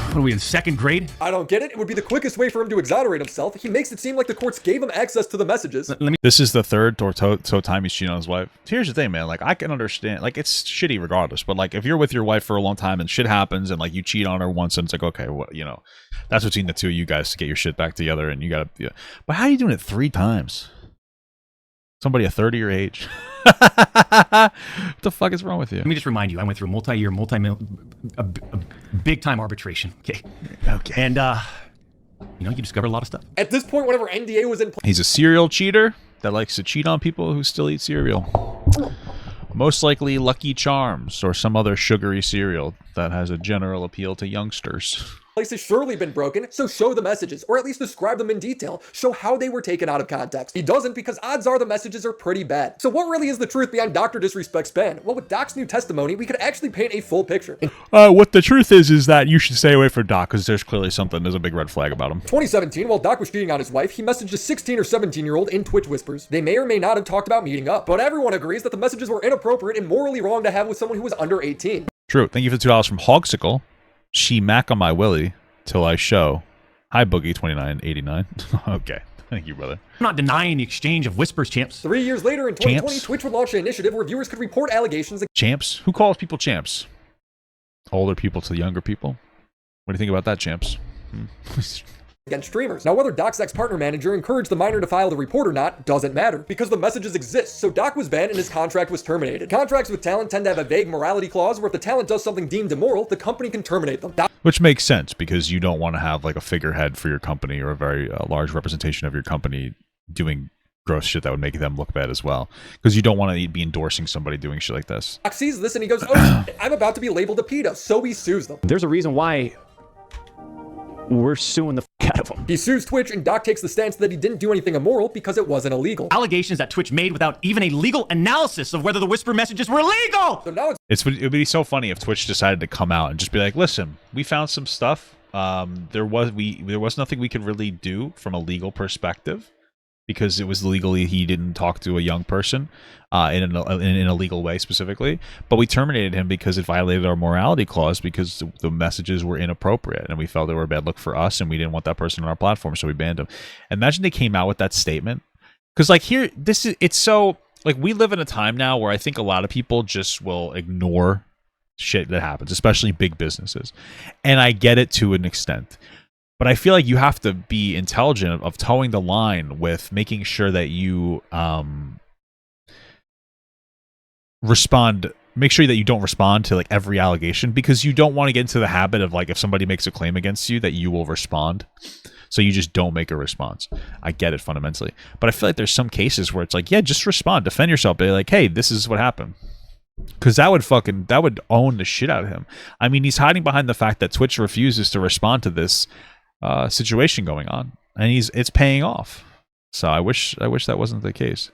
What are we in second grade? I don't get it. It would be the quickest way for him to exonerate himself. He makes it seem like the courts gave him access to the messages. This is the third time he's cheating on his wife. Here's the thing, man. Like, I can understand. Like, it's shitty regardless. But, like, if you're with your wife for a long time and shit happens and, like, you cheat on her once and it's like, okay, well, you know, that's between the two of you guys to get your shit back together and you gotta, yeah. But how are you doing it 3 times? Somebody a third of your age. What the fuck is wrong with you? Let me just remind you, I went through a big-time arbitration. Okay. And, you know, you discover a lot of stuff. At this point, whenever NDA was in place... He's a serial cheater that likes to cheat on people who still eat cereal. Most likely Lucky Charms or some other sugary cereal that has a general appeal to youngsters. Place has surely been broken, so show the messages, or at least describe them in detail. Show how they were taken out of context. He doesn't because odds are the messages are pretty bad. So what really is the truth behind Dr. Disrespect's ban? Well, with Doc's new testimony, we could actually paint a full picture. What the truth is that you should stay away from Doc because there's clearly there's a big red flag about him. 2017, while Doc was cheating on his wife, he messaged a 16 or 17-year-old in Twitch whispers. They may or may not have talked about meeting up, but everyone agrees that the messages were inappropriate and morally wrong to have with someone who was under 18. True. Thank you for the $2 from Hogsicle. She mac on my willy. Till I show. Hi, Boogie2989. Okay. Thank you, brother. I'm not denying the exchange of whispers, champs. 3 years later in 2020, Twitch would launch an initiative where viewers could report allegations. Champs? Who calls people champs? Older people to younger people? What do you think about that, champs? Against streamers. Now, whether Doc's ex-partner manager encouraged the minor to file the report or not doesn't matter, because the messages exist, so Doc was banned and his contract was terminated. Contracts with talent tend to have a vague morality clause where if the talent does something deemed immoral, the company can terminate them. Which makes sense, because you don't want to have like a figurehead for your company or a very large representation of your company doing gross shit that would make them look bad as well, because you don't want to be endorsing somebody doing shit like this. Doc sees this and he goes, oh, I'm about to be labeled a pedo, so he sues them. There's a reason why we're suing the f*** out of him. He sues Twitch, and Doc takes the stance that he didn't do anything immoral because it wasn't illegal. Allegations that Twitch made without even a legal analysis of whether the whisper messages were legal. So now it would be so funny if Twitch decided to come out and just be like, "Listen, we found some stuff. There was nothing we could really do from a legal perspective." Because it was legally, he didn't talk to a young person in a legal way specifically. But we terminated him because it violated our morality clause because the messages were inappropriate. And we felt they were a bad look for us and we didn't want that person on our platform, so we banned him. Imagine they came out with that statement. Because like here, it's so, like we live in a time now where I think a lot of people just will ignore shit that happens, especially big businesses. And I get it to an extent. But I feel like you have to be intelligent of towing the line with making sure that you make sure that you don't respond to like every allegation, because you don't want to get into the habit of like, if somebody makes a claim against you, that you will respond. So you just don't make a response. I get it fundamentally. But I feel like there's some cases where it's like, yeah, just respond, defend yourself, be like, hey, this is what happened. Because that would own the shit out of him. I mean, he's hiding behind the fact that Twitch refuses to respond to this situation going on, and it's paying off. So I wish that wasn't the case.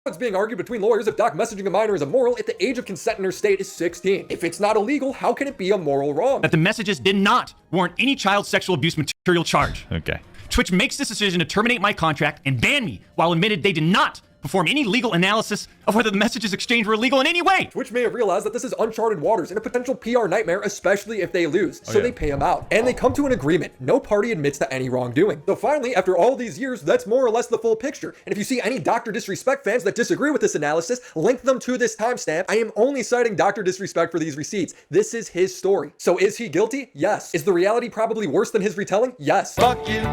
It's being argued between lawyers if Doc messaging a minor is immoral if the age of consent in her state is 16. If it's not illegal, how can it be a moral wrong? That the messages did not warrant any child sexual abuse material charge. Okay. Twitch makes this decision to terminate my contract and ban me, while admitted they did not perform any legal analysis of whether the messages exchanged were illegal in any way. Twitch may have realized that this is uncharted waters and a potential PR nightmare, especially if they lose. So they pay him out. And they come to an agreement. No party admits to any wrongdoing. So finally, after all these years, that's more or less the full picture. And if you see any Dr. Disrespect fans that disagree with this analysis, link them to this timestamp. I am only citing Dr. Disrespect for these receipts. This is his story. So is he guilty? Yes. Is the reality probably worse than his retelling? Yes. Fuck you.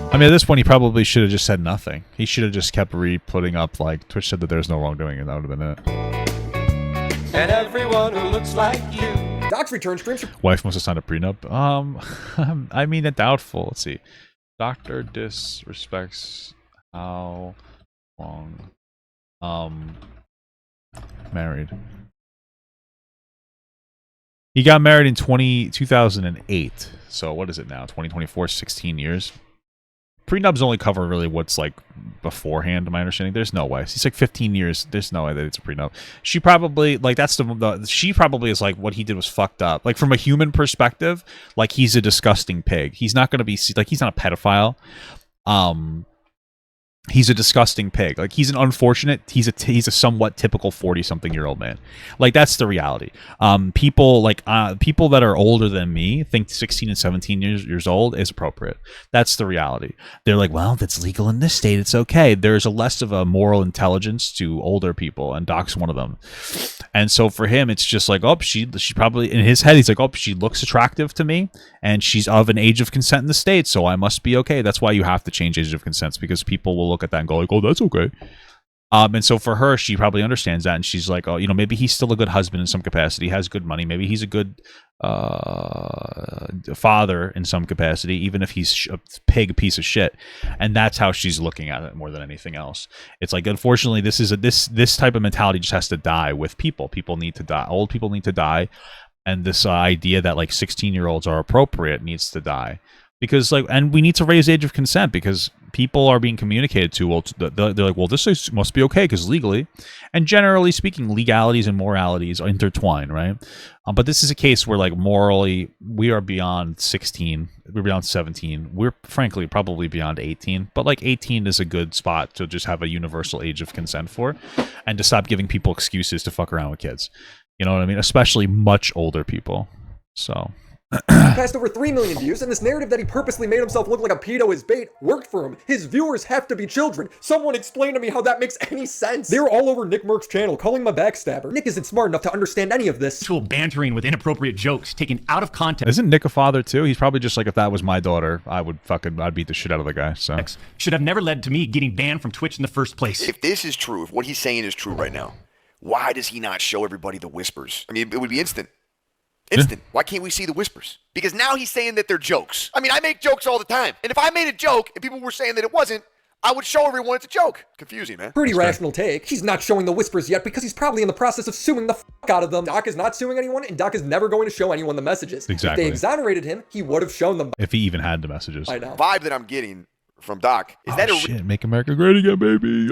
I mean, at this point, he probably should have just said nothing. He should have just kept putting up, like, Twitch said that there's no wrongdoing, and that would have been it. And everyone who looks like you. Doc's return streams. Wife must have signed a prenup. I mean, doubtful. Let's see. Dr. Disrespects how long married. He got married in 2008. So what is it now? 2024, 16 years. Prenubs only cover really what's like beforehand, to my understanding. There's no way. He's like 15 years. There's no way that it's a prenup. She probably, like, that's she probably is like, what he did was fucked up. Like, from a human perspective, like, he's a disgusting pig. He's not going to be, like, he's not a pedophile. He's a disgusting pig. Like, he's an unfortunate, he's a somewhat typical 40-something-year-old man. Like, that's the reality. People that are older than me think 16 and 17 years old is appropriate. That's the reality. They're like, well, if it's legal in this state, it's okay. There's a less of a moral intelligence to older people, and Doc's one of them. And so for him, it's just like, oh, she probably, in his head, he's like, oh, she looks attractive to me, and she's of an age of consent in the state, so I must be okay. That's why you have to change age of consent, because people will look at that and go like, oh, that's okay. And so for her, she probably understands that, and she's like, oh, you know, maybe he's still a good husband in some capacity, has good money, maybe he's a good father in some capacity, even if he's a pig piece of shit. And that's how she's looking at it more than anything else. It's like, unfortunately, this type of mentality just has to die with people. People need to die. Old people need to die, and this idea that like 16-year-olds are appropriate needs to die. Because like, and we need to raise age of consent, because people are being communicated to. Well, they're like, well, this must be okay because legally, and generally speaking, legalities and moralities are intertwined, right? But this is a case where, like, morally, we are beyond 16, we're beyond 17, we're frankly probably beyond 18. But like 18 is a good spot to just have a universal age of consent for, and to stop giving people excuses to fuck around with kids. You know what I mean? Especially much older people. So. Passed over 3 million views, and this narrative that he purposely made himself look like a pedo as bait worked for him. His viewers have to be children. Someone explain to me how that makes any sense. They were all over Nick Merck's channel calling him a backstabber. Nick isn't smart enough to understand any of this. Bantering with inappropriate jokes taken out of context. Isn't Nick a father too? He's probably just like, if that was my daughter, I'd beat the shit out of the guy. So should have never led to me getting banned from Twitch in the first place. If this is true, if what he's saying is true right now, why does he not show everybody the whispers? I mean, it would be instant. Instant. Why can't we see the whispers? Because now he's saying that they're jokes. I mean, I make jokes all the time. And if I made a joke and people were saying that it wasn't, I would show everyone it's a joke. Confusing, man. Pretty rational take. He's not showing the whispers yet because he's probably in the process of suing the fuck out of them. Doc is not suing anyone, and Doc is never going to show anyone the messages. Exactly. If they exonerated him, he would have shown them. If he even had the messages. I know. Vibe that I'm getting from Doc is that shit, make America great again, baby.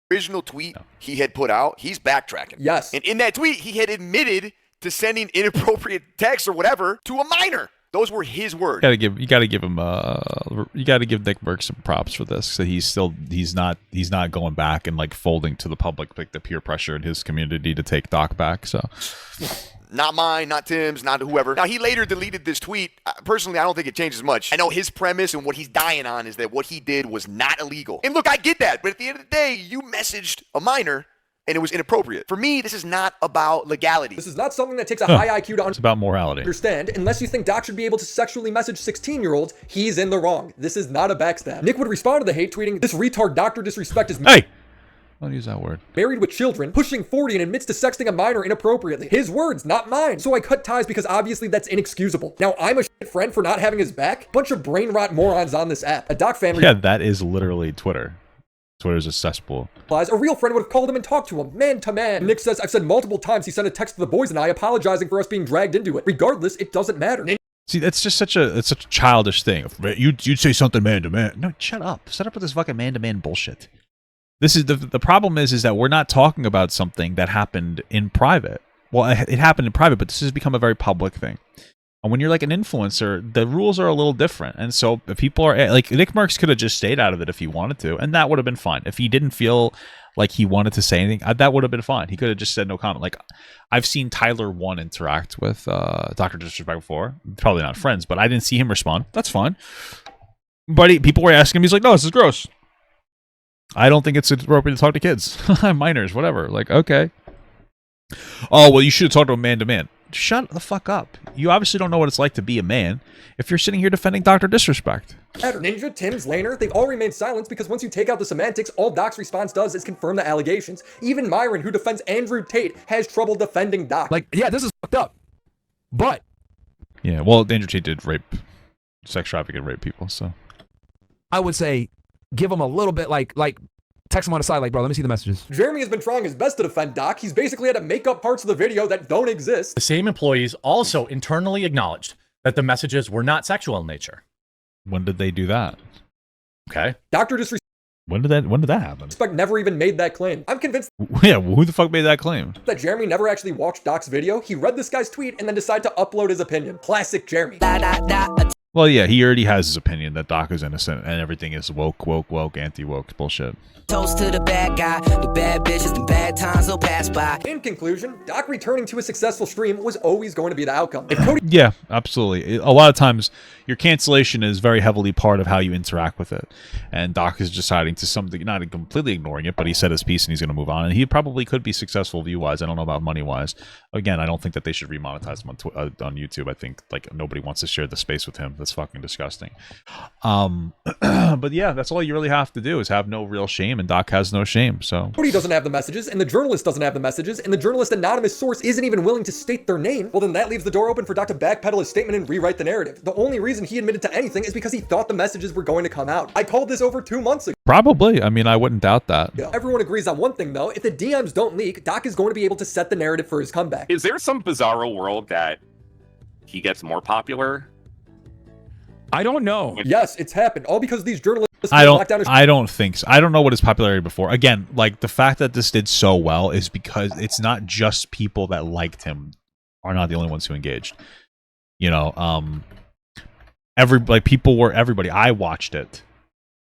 Original tweet he had put out, he's backtracking. Yes. And in that tweet, he had admitted to sending inappropriate texts or whatever to a minor. Those were his words. You gotta give him you gotta give Nick Merck some props for this. So he's not going back and like folding to the public, like the peer pressure in his community to take Doc back. So not mine, not Tim's, not whoever. Now he later deleted this tweet. Personally, I don't think it changes much. I know his premise and what he's dying on is that what he did was not illegal. And look, I get that, but at the end of the day, you messaged a minor and it was inappropriate. For me, this is not about legality. This is not something that takes a high IQ to It's about morality. understand. Unless you think Doc should be able to sexually message 16-year-olds, he's in the wrong. This is not a backstab. Nick would respond to the hate tweeting, "This retard Dr. Disrespect is Hey! Don't use that word. married with children, pushing 40 and admits to sexting a minor inappropriately. His words, not mine. So I cut ties because obviously that's inexcusable. Now I'm a shit friend for not having his back. Bunch of brain rot morons on this app. A Doc fan Yeah, that is literally Twitter. Twitter's a cesspool. replies, a real friend would have called him and talked to him, man to man. Nick says, I've said multiple times he sent a text to the boys and I apologizing for us being dragged into it. Regardless, it doesn't matter. See, that's just such a childish thing. You'd say something man to man. No, shut up. Shut up with this fucking man to man bullshit. This is the problem is that we're not talking about something that happened in private. Well, it happened in private, but this has become a very public thing. And when you're like an influencer, the rules are a little different. And so if people are like, Nick Marks could have just stayed out of it if he wanted to, and that would have been fine. If he didn't feel like he wanted to say anything, that would have been fine. He could have just said no comment. Like, I've seen Tyler 1 interact with Dr. Disrespect before. Probably not friends, but I didn't see him respond. That's fine. But people were asking him, he's like, no, this is gross. I don't think it's appropriate to talk to kids. Minors, whatever. Like, okay. Oh, well, you should have talked to a man to man. Shut the fuck up. You obviously don't know what it's like to be a man if you're sitting here defending Dr. Disrespect. Ninja, Tim's, Laner, they've all remained silent because once you take out the semantics, all Doc's response does is confirm the allegations. Even Myron, who defends Andrew Tate, has trouble defending Doc. Like, yeah, this is fucked up. But yeah, well, Andrew Tate did sex traffic and rape people, so I would say give him a little bit like text him on the side, like, bro, let me see the messages. Jeremy has been trying his best to defend Doc. He's basically had to make up parts of the video that don't exist. The same employees also internally acknowledged that the messages were not sexual in nature. When did they do that? Okay. Dr. Disrespect When did that happen? never even made that claim. I'm convinced Yeah, who the fuck made that claim? that Jeremy never actually watched Doc's video. He read this guy's tweet and then decided to upload his opinion. Classic Jeremy. Well, yeah, he already has his opinion that Doc is innocent and everything is woke, anti-woke bullshit. Toast to the bad guy, the bad bitches, the bad times will pass by. In conclusion, Doc returning to a successful stream was always going to be the outcome. If Cody Yeah, absolutely. A lot of times, your cancellation is very heavily part of how you interact with it. And Doc is deciding to something, not completely ignoring it, but he said his piece and he's going to move on. And he probably could be successful view-wise. I don't know about money-wise. Again, I don't think that they should remonetize him on YouTube. I think like nobody wants to share the space with him. That's fucking disgusting. But yeah, that's all you really have to do is have no real shame, and Doc has no shame. So Cody doesn't have the messages, and the journalist doesn't have the messages, and the journalist anonymous source isn't even willing to state their name, well then that leaves the door open for Doc to backpedal his statement and rewrite the narrative. The only reason he admitted to anything is because he thought the messages were going to come out. I called this over 2 months ago. probably. I mean, I wouldn't doubt that. Yeah. Everyone agrees on one thing though, if the DMs don't leak, Doc is going to be able to set the narrative for his comeback. Is there some bizarro world that he gets more popular? I don't know. Yes, it's happened. All because these journalists I don't think so. I don't know what his popularity before. Again, like the fact that this did so well is because it's not just people that liked him are not the only ones who engaged. You know, everybody. I watched it.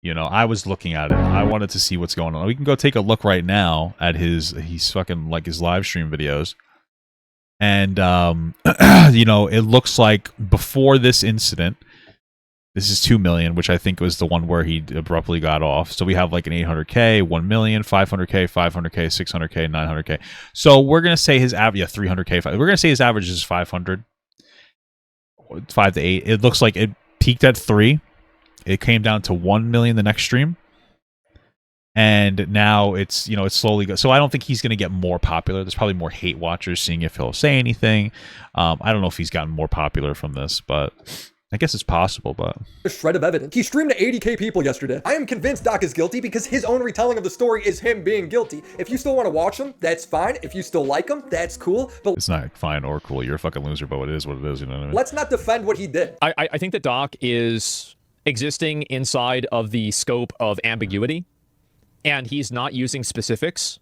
You know, I was looking at it. I wanted to see what's going on. We can go take a look right now at he's fucking like his live stream videos. And you know, it looks like before this incident, this is 2 million, which I think was the one where he abruptly got off. So we have like an 800K, 1 million, 500K, 500K, 600K, 900K. So we're going to say his average, 300K. We're going to say his average is 500, 5 to 8. It looks like it peaked at 3. It came down to 1 million the next stream. And now it's, you know, it's slowly so I don't think he's going to get more popular. There's probably more hate watchers seeing if he'll say anything. I don't know if he's gotten more popular from this, but I guess it's possible, but a shred of evidence. He streamed to 80K people yesterday. I am convinced Doc is guilty because his own retelling of the story is him being guilty. If you still want to watch him, that's fine. If you still like him, that's cool. But it's not fine or cool. You're a fucking loser, but it is what it is. You know what I mean? Let's not defend what he did. I think that Doc is existing inside of the scope of ambiguity, and he's not using specifics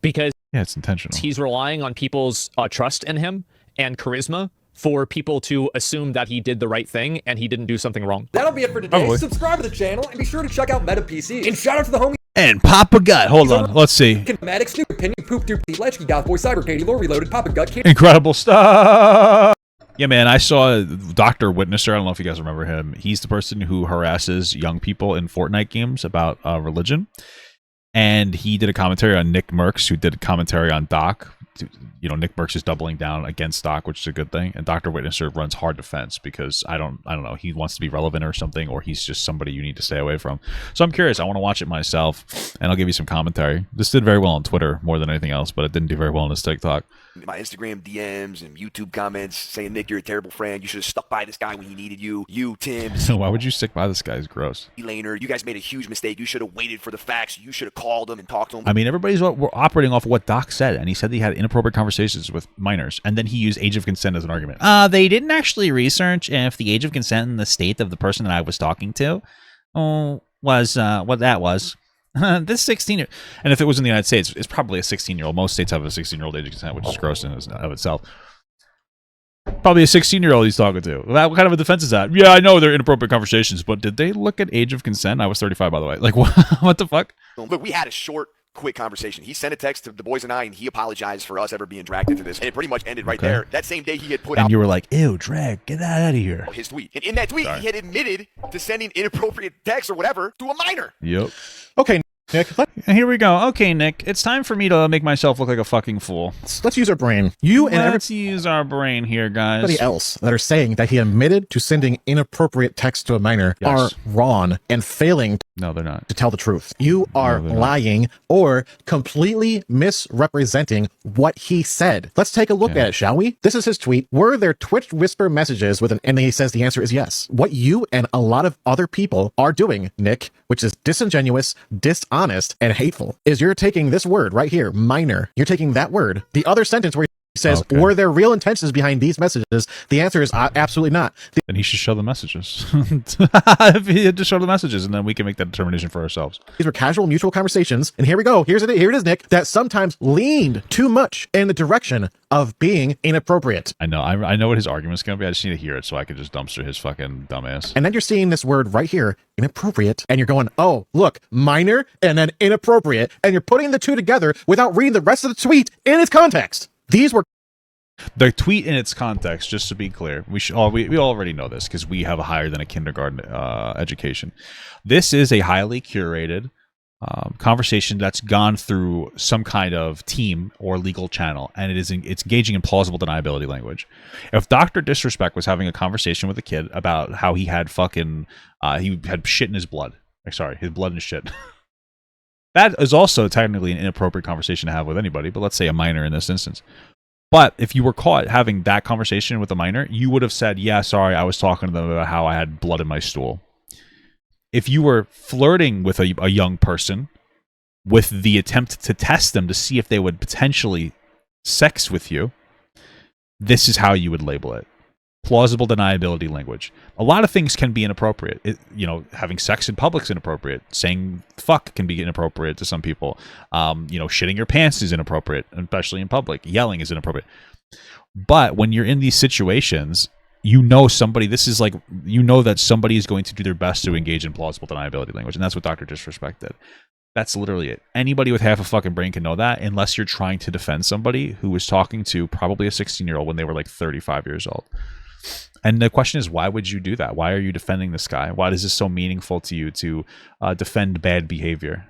because it's intentional. He's relying on people's trust in him and charisma for people to assume that he did the right thing and he didn't do something wrong. That'll be it for today. Subscribe to the channel and be sure to check out Meta PC. And shout out to the homie and Papa Gut. Hold on, let's see. Kinematic, Stupid Opinion, Poop Doop, Ledge, Goth Boy, Cyber Katie, Lore Reloaded, Papa Gut, incredible stuff. Yeah, man, I saw Dr. Witnesser. I don't know if you guys remember him. He's the person who harasses young people in Fortnite games about religion. And he did a commentary on Nick Merckx, who did a commentary on Doc. You know, Nick Merckx is doubling down against Doc, which is a good thing. And Dr. Witnesser runs hard defense because I don't know, he wants to be relevant or something, or he's just somebody you need to stay away from. So I'm curious. I want to watch it myself, and I'll give you some commentary. This did very well on Twitter more than anything else, but it didn't do very well on his TikTok. My Instagram DMs and YouTube comments saying, Nick, you're a terrible friend. You should have stuck by this guy when he needed you. You, Tim. So why would you stick by this guy? He's gross. Laner, you guys made a huge mistake. You should have waited for the facts. You should have called him and talked to him. I mean, we're operating off of what Doc said, and he said he had inappropriate conversations with minors, and then he used age of consent as an argument. They didn't actually research if the age of consent in the state of the person that I was talking to was what that was. This 16 and if it was in the United States, it's probably a 16-year-old. Most states have a 16-year-old age of consent, which is gross in of itself. Probably a 16-year-old he's talking to. What kind of a defense is that? Yeah, I know they're inappropriate conversations, but did they look at age of consent? I was 35, by the way. Like, what the fuck? Look, we had a short, quick conversation. He sent a text to the boys and I, and he apologized for us ever being dragged into this. And it pretty much ended right there. That same day, he had put out. And you were like, ew, drag, get that out of here. His tweet. And in that tweet, he had admitted to sending inappropriate texts or whatever to a minor. Yep. Okay, Nick. Here we go. Okay, Nick. It's time for me to make myself look like a fucking fool. Let's use our brain. Let's use our brain here, guys. Everybody else that are saying that he admitted to sending inappropriate text to a minor are wrong and failing. No, they're not. To tell the truth. You are lying or completely misrepresenting what he said. Let's take a look at it, shall we? This is his tweet. Were there Twitch whisper messages with an, and he says the answer is yes. What you and a lot of other people are doing, Nick, which is disingenuous, dishonest, and hateful, is you're taking this word right here, minor. You're taking that word, the other sentence where he says, were there real intentions behind these messages? The answer is absolutely not. Then he should show the messages. If he had to show the messages, and then we can make that determination for ourselves. These were casual, mutual conversations. And here we go. Here it is, Nick, that sometimes leaned too much in the direction of being inappropriate. I know what his argument's going to be. I just need to hear it so I can just dumpster his fucking dumbass. And then you're seeing this word right here, inappropriate, and you're going, oh, look, minor and then inappropriate. And you're putting the two together without reading the rest of the tweet in its context. These were the tweet in its context, just to be clear, we already know this because we have a higher than a kindergarten education. This is a highly curated conversation that's gone through some kind of team or legal channel, and it's engaging in plausible deniability language. If Dr. Disrespect was having a conversation with a kid about how he had he had shit in his blood, his blood and shit. That is also technically an inappropriate conversation to have with anybody, but let's say a minor in this instance. But if you were caught having that conversation with a minor, you would have said, yeah, sorry, I was talking to them about how I had blood in my stool. If you were flirting with a young person with the attempt to test them to see if they would potentially sex with you, this is how you would label it. Plausible deniability language. A lot of things can be inappropriate. Having sex in public is inappropriate. Saying fuck can be inappropriate to some people. Shitting your pants is inappropriate, especially in public. Yelling is inappropriate. But when you're in these situations, that somebody is going to do their best to engage in plausible deniability language. And that's what Dr. Disrespect did. That's literally it. Anybody with half a fucking brain can know that, unless you're trying to defend somebody who was talking to probably a 16-year-old when they were like 35 years old. And the question is, why would you do that? Why are you defending this guy? Why is this so meaningful to you to defend bad behavior?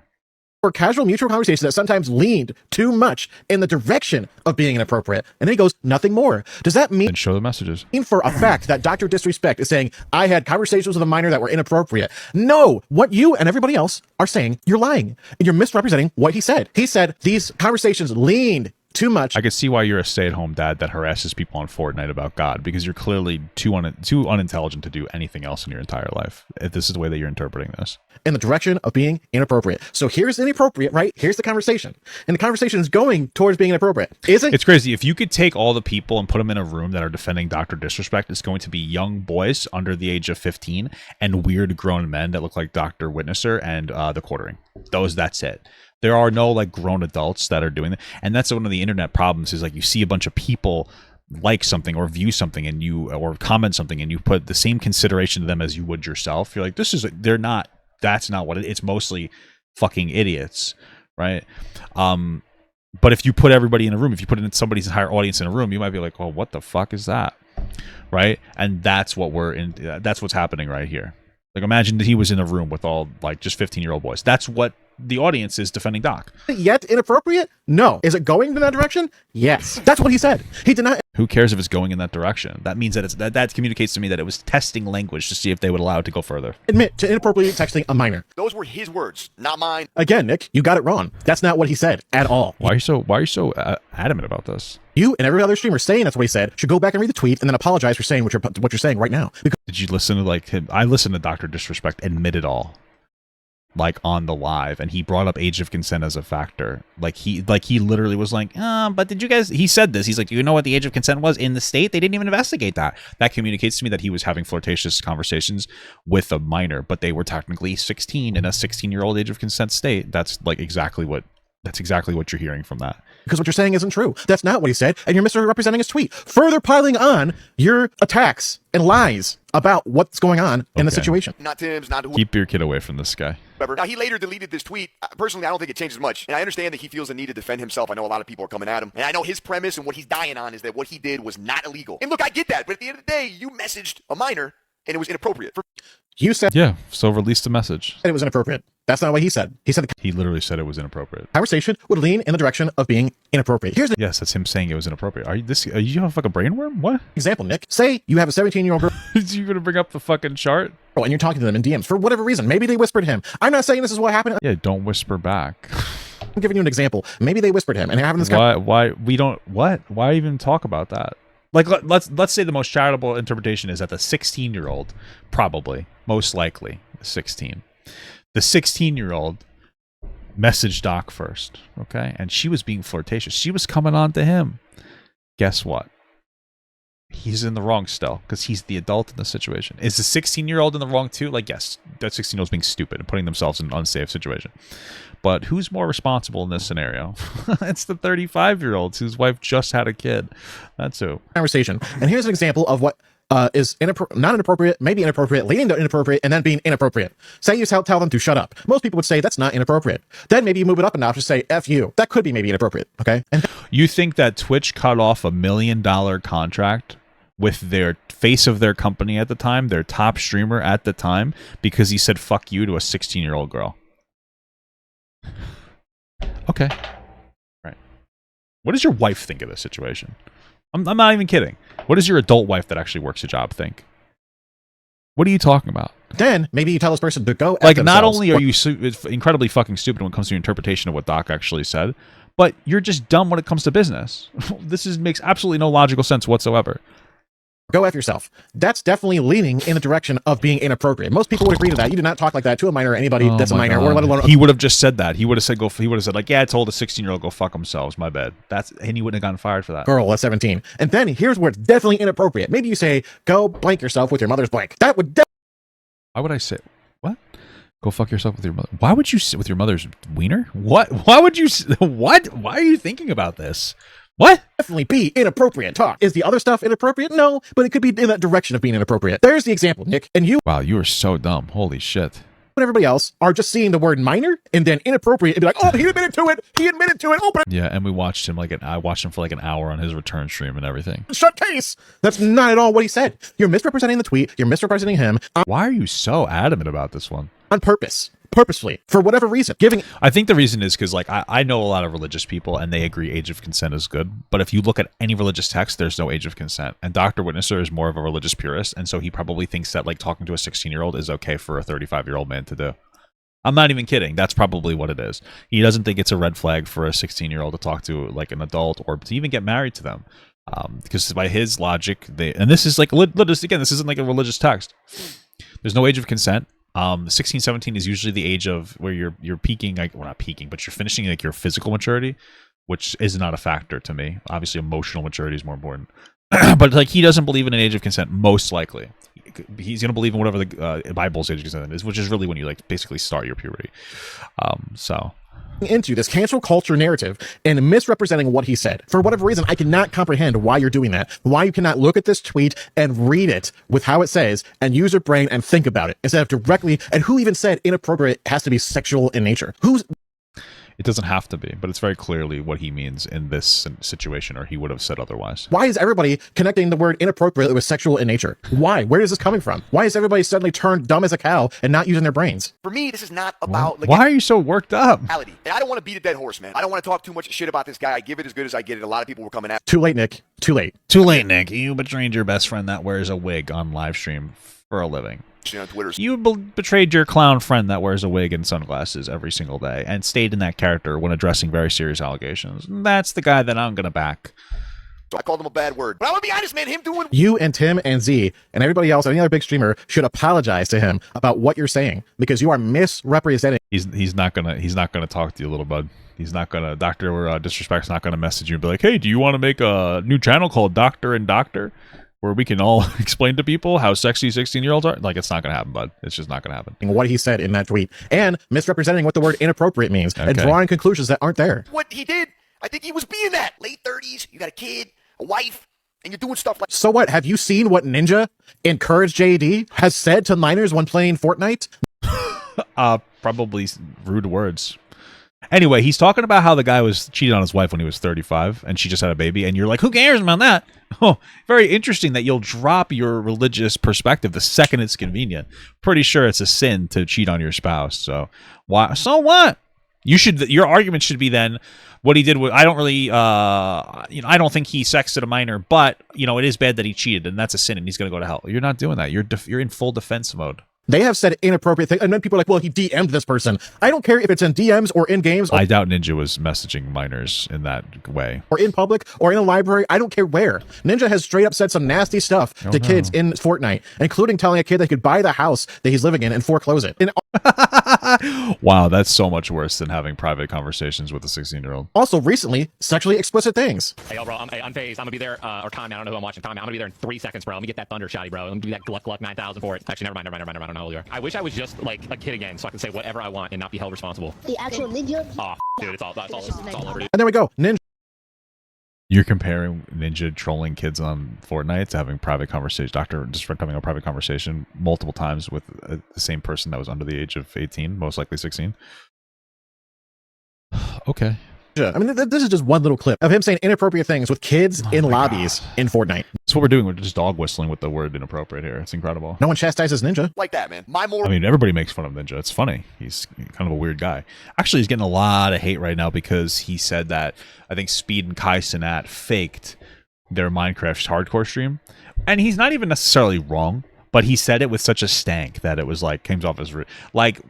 Or casual mutual conversations that sometimes leaned too much in the direction of being inappropriate. And then he goes, nothing more. Does that mean... Then show the messages. For a fact that Dr. Disrespect is saying, I had conversations with a minor that were inappropriate. No, what you and everybody else are saying, you're lying. And you're misrepresenting what he said. He said these conversations leaned too much. I could see why you're a stay-at-home dad that harasses people on Fortnite about God, because you're clearly too unintelligent to do anything else in your entire life, if this is the way that you're interpreting this. In the direction of being inappropriate. So here's inappropriate, right? Here's the conversation. And the conversation is going towards being inappropriate. It's crazy. If you could take all the people and put them in a room that are defending Dr. Disrespect, it's going to be young boys under the age of 15 and weird grown men that look like Dr. Witnesser and the Quartering. That's it. There are no grown adults that are doing that. And that's one of the internet problems is you see a bunch of people like something or view something or comment something and you put the same consideration to them as you would yourself. You're like, that's not what it's mostly fucking idiots. Right. But if you put everybody in a room, if you put in somebody's entire audience in a room, you might be like, well, what the fuck is that? Right. And that's what's happening right here. Imagine that he was in a room with all just 15-year-old boys. That's what the audience is defending Doc. Yet inappropriate? No. Is it going in that direction? Yes. That's what he said. He did not. Who cares if it's going in that direction? That means that that communicates to me that it was testing language to see if they would allow it to go further. Admit to inappropriately texting a minor. Those were his words, not mine. Again, Nick, you got it wrong. That's not what he said at all. Why are you so adamant about this? You and every other streamer saying that's what he said should go back and read the tweet and then apologize for saying what you're saying right now. Because did you listen to like him? I listened to Dr. Disrespect admit it all, like on the live, and he brought up age of consent as a factor. Like he literally was like, but did you guys? He said this. He's like, do you know what the age of consent was in the state? They didn't even investigate that. That communicates to me that he was having flirtatious conversations with a minor, but they were technically 16 in a 16-year-old age of consent state. That's exactly what you're hearing from that. Because what you're saying isn't true. That's not what he said, and you're misrepresenting his tweet. Further piling on your attacks and lies about what's going on in the situation. Not Tim's, not who. Keep your kid away from this guy. Now, he later deleted this tweet. Personally, I don't think it changes much. And I understand that he feels the need to defend himself. I know a lot of people are coming at him. And I know his premise and what he's dying on is that what he did was not illegal. And look, I get that. But at the end of the day, you messaged a minor, and it was inappropriate. You said... Yeah, so release the message. And it was inappropriate. That's not what he said. He literally said it was inappropriate. Conversation would lean in the direction of being inappropriate. Here's the yes, that's him saying it was inappropriate. Are you have like a brainworm? What example, Nick? Say you have a 17-year-old girl. You gonna bring up the fucking chart? And you're talking to them in DMs for whatever reason. Maybe they whispered him. I'm not saying this is what happened. Yeah, don't whisper back. I'm giving you an example. Maybe they whispered him and having this. Why we don't? What? Why even talk about that? Like let's say the most charitable interpretation is that the 16-year-old, probably, most likely 16, the 16-year-old messaged Doc first, okay, and she was being flirtatious. She was coming on to him. Guess what? He's in the wrong still because he's the adult in the situation. Is the 16-year-old in the wrong too? Like, yes, that 16-year-old's being stupid and putting themselves in an unsafe situation. But who's more responsible in this scenario? It's the 35-year-old whose wife just had a kid. That's who. Conversation. And here's an example of what is not inappropriate, maybe inappropriate, leading to inappropriate, and then being inappropriate. Say you tell them to shut up. Most people would say that's not inappropriate. Then maybe you move it up a notch to say F you. That could be maybe inappropriate, okay? And you think that Twitch cut off $1 million contract with their face of their company at the time, their top streamer at the time, because he said fuck you to a 16-year-old girl? Okay. Right. What does your wife think of this situation? I'm not even kidding. What does your adult wife that actually works a job think? What are you talking about? Then maybe you tell this person to go. Like, not only are you incredibly fucking stupid when it comes to your interpretation of what Doc actually said, but you're just dumb when it comes to business. This makes absolutely no logical sense whatsoever. Go F yourself. That's definitely leaning in the direction of being inappropriate. Most people would agree to that. You do not talk like that to a minor or anybody that's a minor, or let alone. He would have just said that. He would have said He would have said like, "Yeah, I told a 16-year-old go fuck themselves. My bad." And he wouldn't have gotten fired for that. Girl at 17. And then here's where it's definitely inappropriate. Maybe you say, "Go blank yourself with your mother's blank." That would. Why would I say what? Go fuck yourself with your mother. Why would you sit with your mother's wiener? What? Why would you? What? Why are you thinking about this? What? Definitely be inappropriate talk. Is the other stuff inappropriate? No, but it could be in that direction of being inappropriate. There's the example, Nick. And you. Wow, you are so dumb. Holy shit. And everybody else are just seeing the word minor and then inappropriate and be like, oh, he admitted to it. He admitted to it. Open it. Yeah, and we watched him I watched him for like an hour on his return stream and everything. Shut case. That's not at all what he said. You're misrepresenting the tweet. You're misrepresenting him. Why are you so adamant about this one? On purpose. Purposefully, for whatever reason, I think the reason is because like I know a lot of religious people and they agree age of consent is good, but if you look at any religious text, there's no age of consent. And Dr. Witnesser is more of a religious purist, and so he probably thinks that like talking to a 16-year-old is okay for a 35-year-old man to do. I'm not even kidding. That's probably what it is. He doesn't think it's a red flag for a 16-year-old to talk to like an adult or to even get married to them, because by his logic, and this is like again, this isn't like a religious text. There's no age of consent. 16, 17 is usually the age of where you're peaking, like, well, not peaking, but you're finishing like your physical maturity, which is not a factor to me. Obviously, emotional maturity is more important. But like, he doesn't believe in an age of consent. Most likely, he's gonna believe in whatever the Bible's age of consent is, which is really when you like basically start your puberty. So. Into this cancel culture narrative and misrepresenting what he said. For whatever reason, I cannot comprehend why you're doing that. Why you cannot look at this tweet and read it with how it says and use your brain and think about it instead of directly. And who even said inappropriate has to be sexual in nature? It doesn't have to be, but it's very clearly what he means in this situation, or he would have said otherwise. Why is everybody connecting the word inappropriately with sexual in nature? Why? Where is this coming from? Why is everybody suddenly turned dumb as a cow and not using their brains? For me, this is not about... Why are you so worked up? And I don't want to beat a dead horse, man. I don't want to talk too much shit about this guy. I give it as good as I get it. A lot of people were coming after. Too late, Nick. Too late. Too late, Nick. You betrayed your best friend that wears a wig on live stream for a living. On Twitter. You betrayed your clown friend that wears a wig and sunglasses every single day and stayed in that character when addressing very serious allegations. That's the guy that I'm going to back. So I called him a bad word. But I want to be honest, man. Him doing... You and Tim and Z and everybody else, any other big streamer, should apologize to him about what you're saying because you are misrepresenting. He's not gonna talk to you, little bud. He's not gonna. Dr. Disrespect's not gonna message you and be like, "Hey, do you want to make a new channel called Doctor and Doctor?" where we can all explain to people how sexy 16-year-olds are? Like, it's not going to happen, bud. It's just not going to happen. What he said in that tweet and misrepresenting what the word inappropriate means and drawing conclusions that aren't there. What he did, I think he was being that. Late 30s, you got a kid, a wife, and you're doing stuff like... So what? Have you seen what Ninja, Encourage JD, has said to minors when playing Fortnite? Probably rude words. Anyway, he's talking about how the guy was cheating on his wife when he was 35 and she just had a baby, and you're like, who cares about that? Oh, very interesting that you'll drop your religious perspective the second it's convenient. Pretty sure it's a sin to cheat on your spouse. So why? So what? Your argument should be then what he did was, I don't really, I don't think he sexted a minor, but it is bad that he cheated, and that's a sin, and he's going to go to hell. You're not doing that. You're in full defense mode. They have said inappropriate things, and then people are like, well, he DM'd this person. I don't care if it's in DMs or in games. I doubt Ninja was messaging minors in that way. Or in public, or in a library. I don't care where. Ninja has straight up said some nasty stuff to kids in Fortnite, including telling a kid they could buy the house that he's living in and foreclose it. Wow, that's so much worse than having private conversations with a 16-year-old. Also, recently, sexually explicit things. Hey, yo, bro, I'm unfazed. I'm gonna be there, or Tommy, I don't know who I'm watching. Tommy, I'm gonna be there in 3 seconds, bro. Let me get that thunder shotty, bro. Let me do that Gluck Gluck 9000 for it. Actually, never mind. I don't know how old you are. I wish I was just like a kid again, so I can say whatever I want and not be held responsible. The actual Ninja? Oh, dude, it's all over, dude. And there we go. Ninja. You're comparing Ninja trolling kids on Fortnite to having private conversations. Dr. Disrespect having a private conversation multiple times with the same person that was under the age of 18, most likely 16. Okay. I mean, this is just one little clip of him saying inappropriate things with kids in lobbies in Fortnite. That's what we're doing. We're just dog whistling with the word inappropriate here. It's incredible. No one chastises Ninja. Like that, man. I mean, everybody makes fun of Ninja. It's funny. He's kind of a weird guy. Actually, he's getting a lot of hate right now because he said that I think Speed and Kai Cenat faked their Minecraft hardcore stream. And he's not even necessarily wrong, but he said it with such a stank that it was like, came off as like...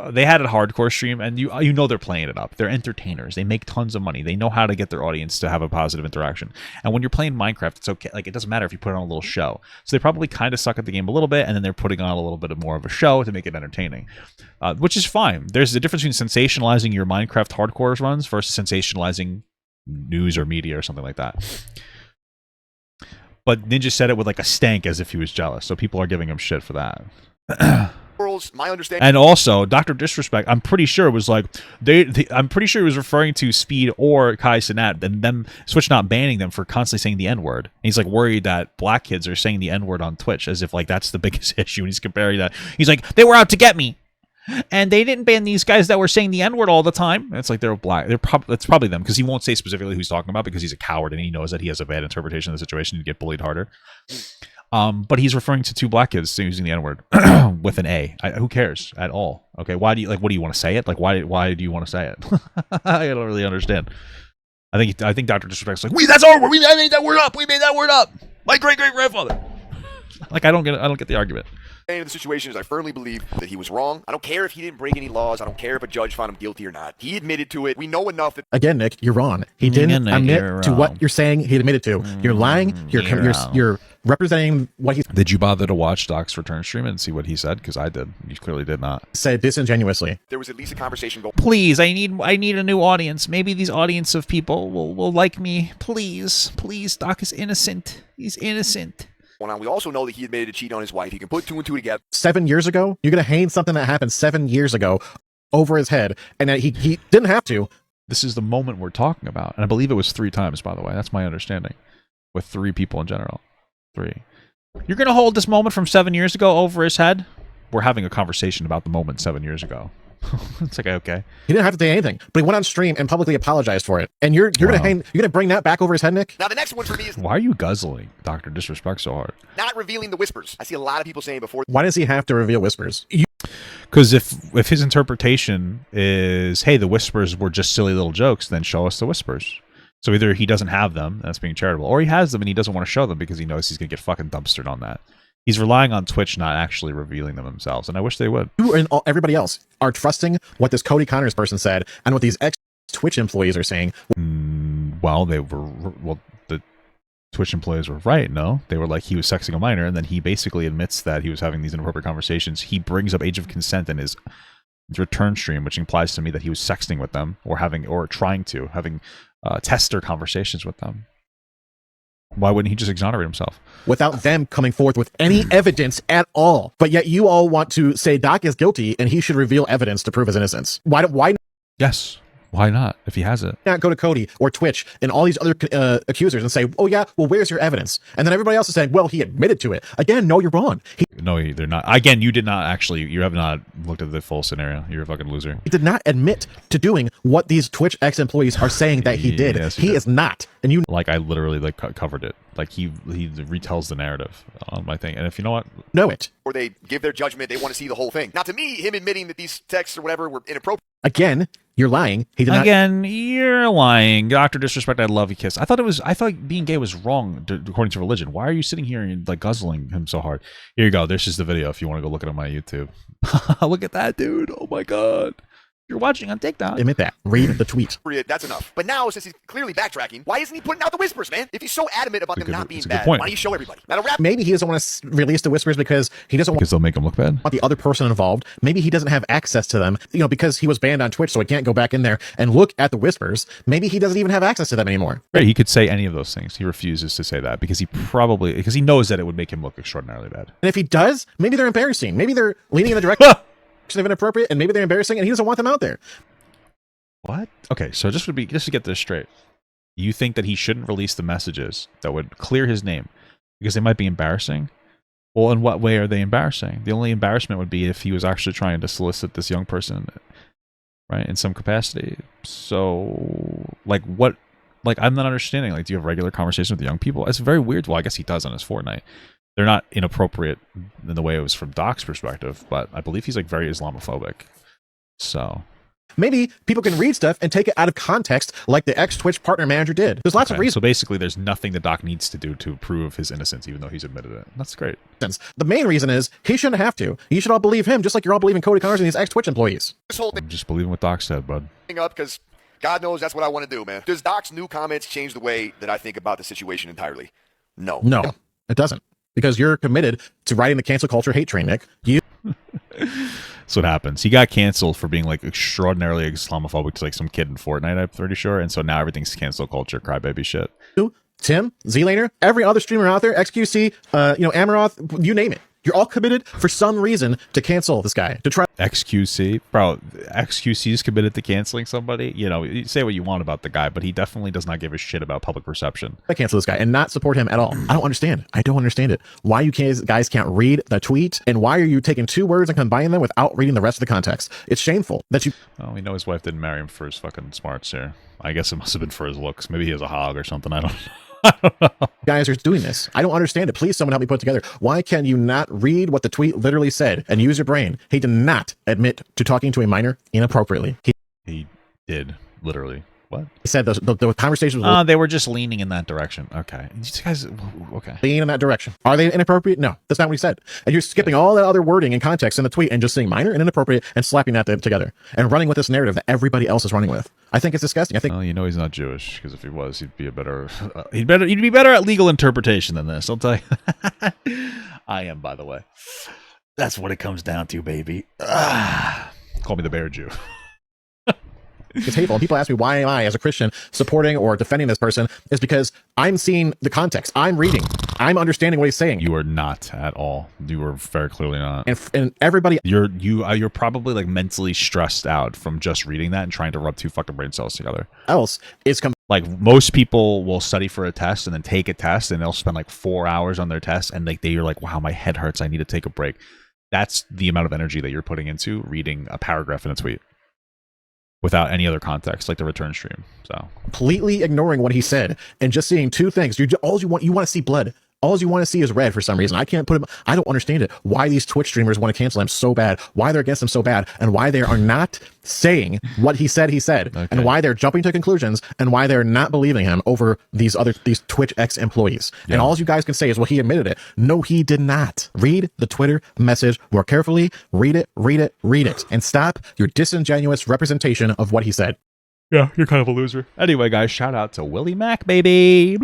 they had a hardcore stream, and you know they're playing it up. They're entertainers. They make tons of money. They know how to get their audience to have a positive interaction. And when you're playing Minecraft, it's okay. Like, it doesn't matter if you put on a little show. So they probably kind of suck at the game a little bit, and then they're putting on a little bit more of a show to make it entertaining, which is fine. There's a difference between sensationalizing your Minecraft hardcore runs versus sensationalizing news or media or something like that. But Ninja said it with like a stank as if he was jealous, so people are giving him shit for that. My understanding. And also, Dr. Disrespect, I'm pretty sure it was like I'm pretty sure he was referring to Speed or Kai Cenat and them Switch not banning them for constantly saying the N-word. And he's like worried that black kids are saying the N-word on Twitch as if like that's the biggest issue. And he's comparing that. He's like, they were out to get me. And they didn't ban these guys that were saying the N-word all the time. And it's like they're black. That's probably them, because he won't say specifically who he's talking about because he's a coward and he knows that he has a bad interpretation of the situation and get bullied harder. But he's referring to 2 black kids using the N-word with an A. Who cares at all? Okay, why do you what do you want to say it? Like, why do you want to say it? I don't really understand. I think Dr. Disrespect's like, that's our word. We made that word up. We made that word up. My great grandfather. Like, I don't get the argument. The situation is I firmly believe that he was wrong. I don't care if he didn't break any laws. I don't care if a judge found him guilty or not. He admitted to it. We know enough that... Again, Nick, you're wrong. He didn't admit to what you're saying he admitted to. You're lying. You're representing what he... Did you bother to watch Doc's return stream and see what he said? Because I did. You clearly did not. Said disingenuously. There was at least a conversation going... Please, I need a new audience. Maybe these audience of people will like me. Please, Doc is innocent. He's innocent. On. We also know that he admitted to cheat on his wife. He can put 2 and 2 together. 7 years ago? You're going to hang something that happened 7 years ago over his head, and that he didn't have to. This is the moment we're talking about. And I believe it was 3 times, by the way. That's my understanding. With 3 people in general. 3. You're going to hold this moment from 7 years ago over his head? We're having a conversation about the moment 7 years ago. It's like, okay. He didn't have to say anything, but he went on stream and publicly apologized for it. And you're gonna bring that back over his head, Nick? Now the next one for me is Why are you guzzling Dr. Disrespect so hard? not revealing the whispers. I see a lot of people saying before. Why does he have to reveal whispers? Because if his interpretation is, hey, the whispers were just silly little jokes, then show us the whispers. So either he doesn't have them, that's being charitable, or he has them and he doesn't want to show them because he knows he's going to get fucking dumpstered on that. He's relying on Twitch not actually revealing them themselves, and I wish they would. You and everybody else are trusting what this Cody Connors person said and what these ex-Twitch employees are saying. Well, the Twitch employees were right, no? They were like, he was sexing a minor, and then he basically admits that he was having these inappropriate conversations. He brings up age of consent in his return stream, which implies to me that he was sexting with them or trying to having tester conversations with them. Why wouldn't he just exonerate himself? Without them coming forth with any evidence at all. But yet you all want to say Doc is guilty and he should reveal evidence to prove his innocence. Why? Yes. Why not, if he has it? Not go to Cody or Twitch and all these other accusers and say, oh yeah, well, where's your evidence? And then everybody else is saying, well, he admitted to it. Again, no, you're wrong. No, they're not. Again, you have not looked at the full scenario. You're a fucking loser. He did not admit to doing what these Twitch ex-employees are saying that he did. Yes, he is not. And you I literally covered it. Like he retells the narrative on my thing. And if you know what? Know it. Or they give their judgment, they want to see the whole thing. Now to me, him admitting that these texts or whatever were inappropriate. Again, you're lying. He did not. Again, you're lying. Dr. Disrespect, I love you, kiss. I thought being gay was wrong according to religion. Why are you sitting here and guzzling him so hard? Here you go. This is the video if you want to go look it on my YouTube. Look at that, dude. Oh my God. You're watching on TikTok. Admit that. Read the tweet. That's enough. But now, since he's clearly backtracking, why isn't he putting out the whispers, man? If he's so adamant about them not being bad, why don't you show everybody? Maybe he doesn't want to release the whispers because he doesn't because they'll make him look bad. Want the other person involved. Maybe he doesn't have access to them, because he was banned on Twitch, so he can't go back in there and look at the whispers. Maybe he doesn't even have access to them anymore. Right, he could say any of those things. He refuses to say that because he knows that it would make him look extraordinarily bad. And if he does, maybe they're embarrassing. Maybe they're leaning in the direction of inappropriate, and maybe they're embarrassing, and he doesn't want them out there. What? Okay, so just to get this straight, you think that he shouldn't release the messages that would clear his name because they might be embarrassing? Well, in what way are they embarrassing? The only embarrassment would be if he was actually trying to solicit this young person, right, in some capacity. So, what? I'm not understanding. Do you have regular conversations with the young people? It's very weird. Well, I guess he does on his Fortnite. They're not inappropriate in the way it was from Doc's perspective, but I believe he's very Islamophobic. So. Maybe people can read stuff and take it out of context like the ex-Twitch partner manager did. There's lots of reasons. So basically, there's nothing the Doc needs to do to prove his innocence, even though he's admitted it. That's great. The main reason is he shouldn't have to. You should all believe him, just like you're all believing Cody Connors and these ex-Twitch employees. I'm just believing what Doc said, bud. Up because God knows that's what I want to do, man. Does Doc's new comments change the way that I think about the situation entirely? No. No, it doesn't. Because you're committed to riding the cancel culture hate train, Nick. That's what happens. He got canceled for being extraordinarily Islamophobic to some kid in Fortnite, I'm pretty sure. And so now everything's cancel culture, crybaby shit. Tim, Z-Laner, every other streamer out there, XQC, Amaroth, you name it. You're all committed for some reason to cancel this guy. To try XQC, bro. XQC is committed to canceling somebody. You say what you want about the guy, but he definitely does not give a shit about public perception. I cancel this guy and not support him at all. I don't understand. I don't understand it. Why you guys can't read the tweet, and why are you taking two words and combining them without reading the rest of the context? It's shameful that you. Well, we know his wife didn't marry him for his fucking smarts here. I guess it must have been for his looks. Maybe he has a hog or something. I don't know. Guys are doing this. I don't understand it. Please, someone help me put it together. Why can you not read what the tweet literally said and use your brain? He did not admit to talking to a minor inappropriately. He did, literally. What? He said the conversation was... they were just leaning in that direction. Okay. These guys... Okay. Leaning in that direction. Are they inappropriate? No. That's not what he said. And you're skipping all that other wording and context in the tweet and just saying minor and inappropriate and slapping that together and running with this narrative that everybody else is running with. I think it's disgusting. Well, he's not Jewish, because if he was, he'd be better at legal interpretation than this. I'll tell you. I am, by the way. That's what it comes down to, baby. Call me the Bear Jew. It's hateful. And people ask me, why am I, as a Christian, supporting or defending this person? Is because I'm seeing the context. I'm reading. I'm understanding what he's saying. You are not at all. You are very clearly not. And everybody... You're probably mentally stressed out from just reading that and trying to rub two fucking brain cells together. Else is... most people will study for a test and then take a test and they'll spend 4 hours on their test and you're like, wow, my head hurts. I need to take a break. That's the amount of energy that you're putting into reading a paragraph in a tweet without any other context, like the return stream. So completely ignoring what he said and just seeing two things. You want to see blood. All you want to see is red for some reason. I can't put him. I don't understand it. Why these Twitch streamers want to cancel him so bad? Why they're against him so bad? And why they are not saying what he said. Okay. And why they're jumping to conclusions and why they're not believing him over these Twitch ex employees. Yeah. And all you guys can say is, well, he admitted it. No, he did not. Read the Twitter message more carefully. Read it, and stop your disingenuous representation of what he said. Yeah, you're kind of a loser. Anyway, guys, shout out to Willie Mack, baby.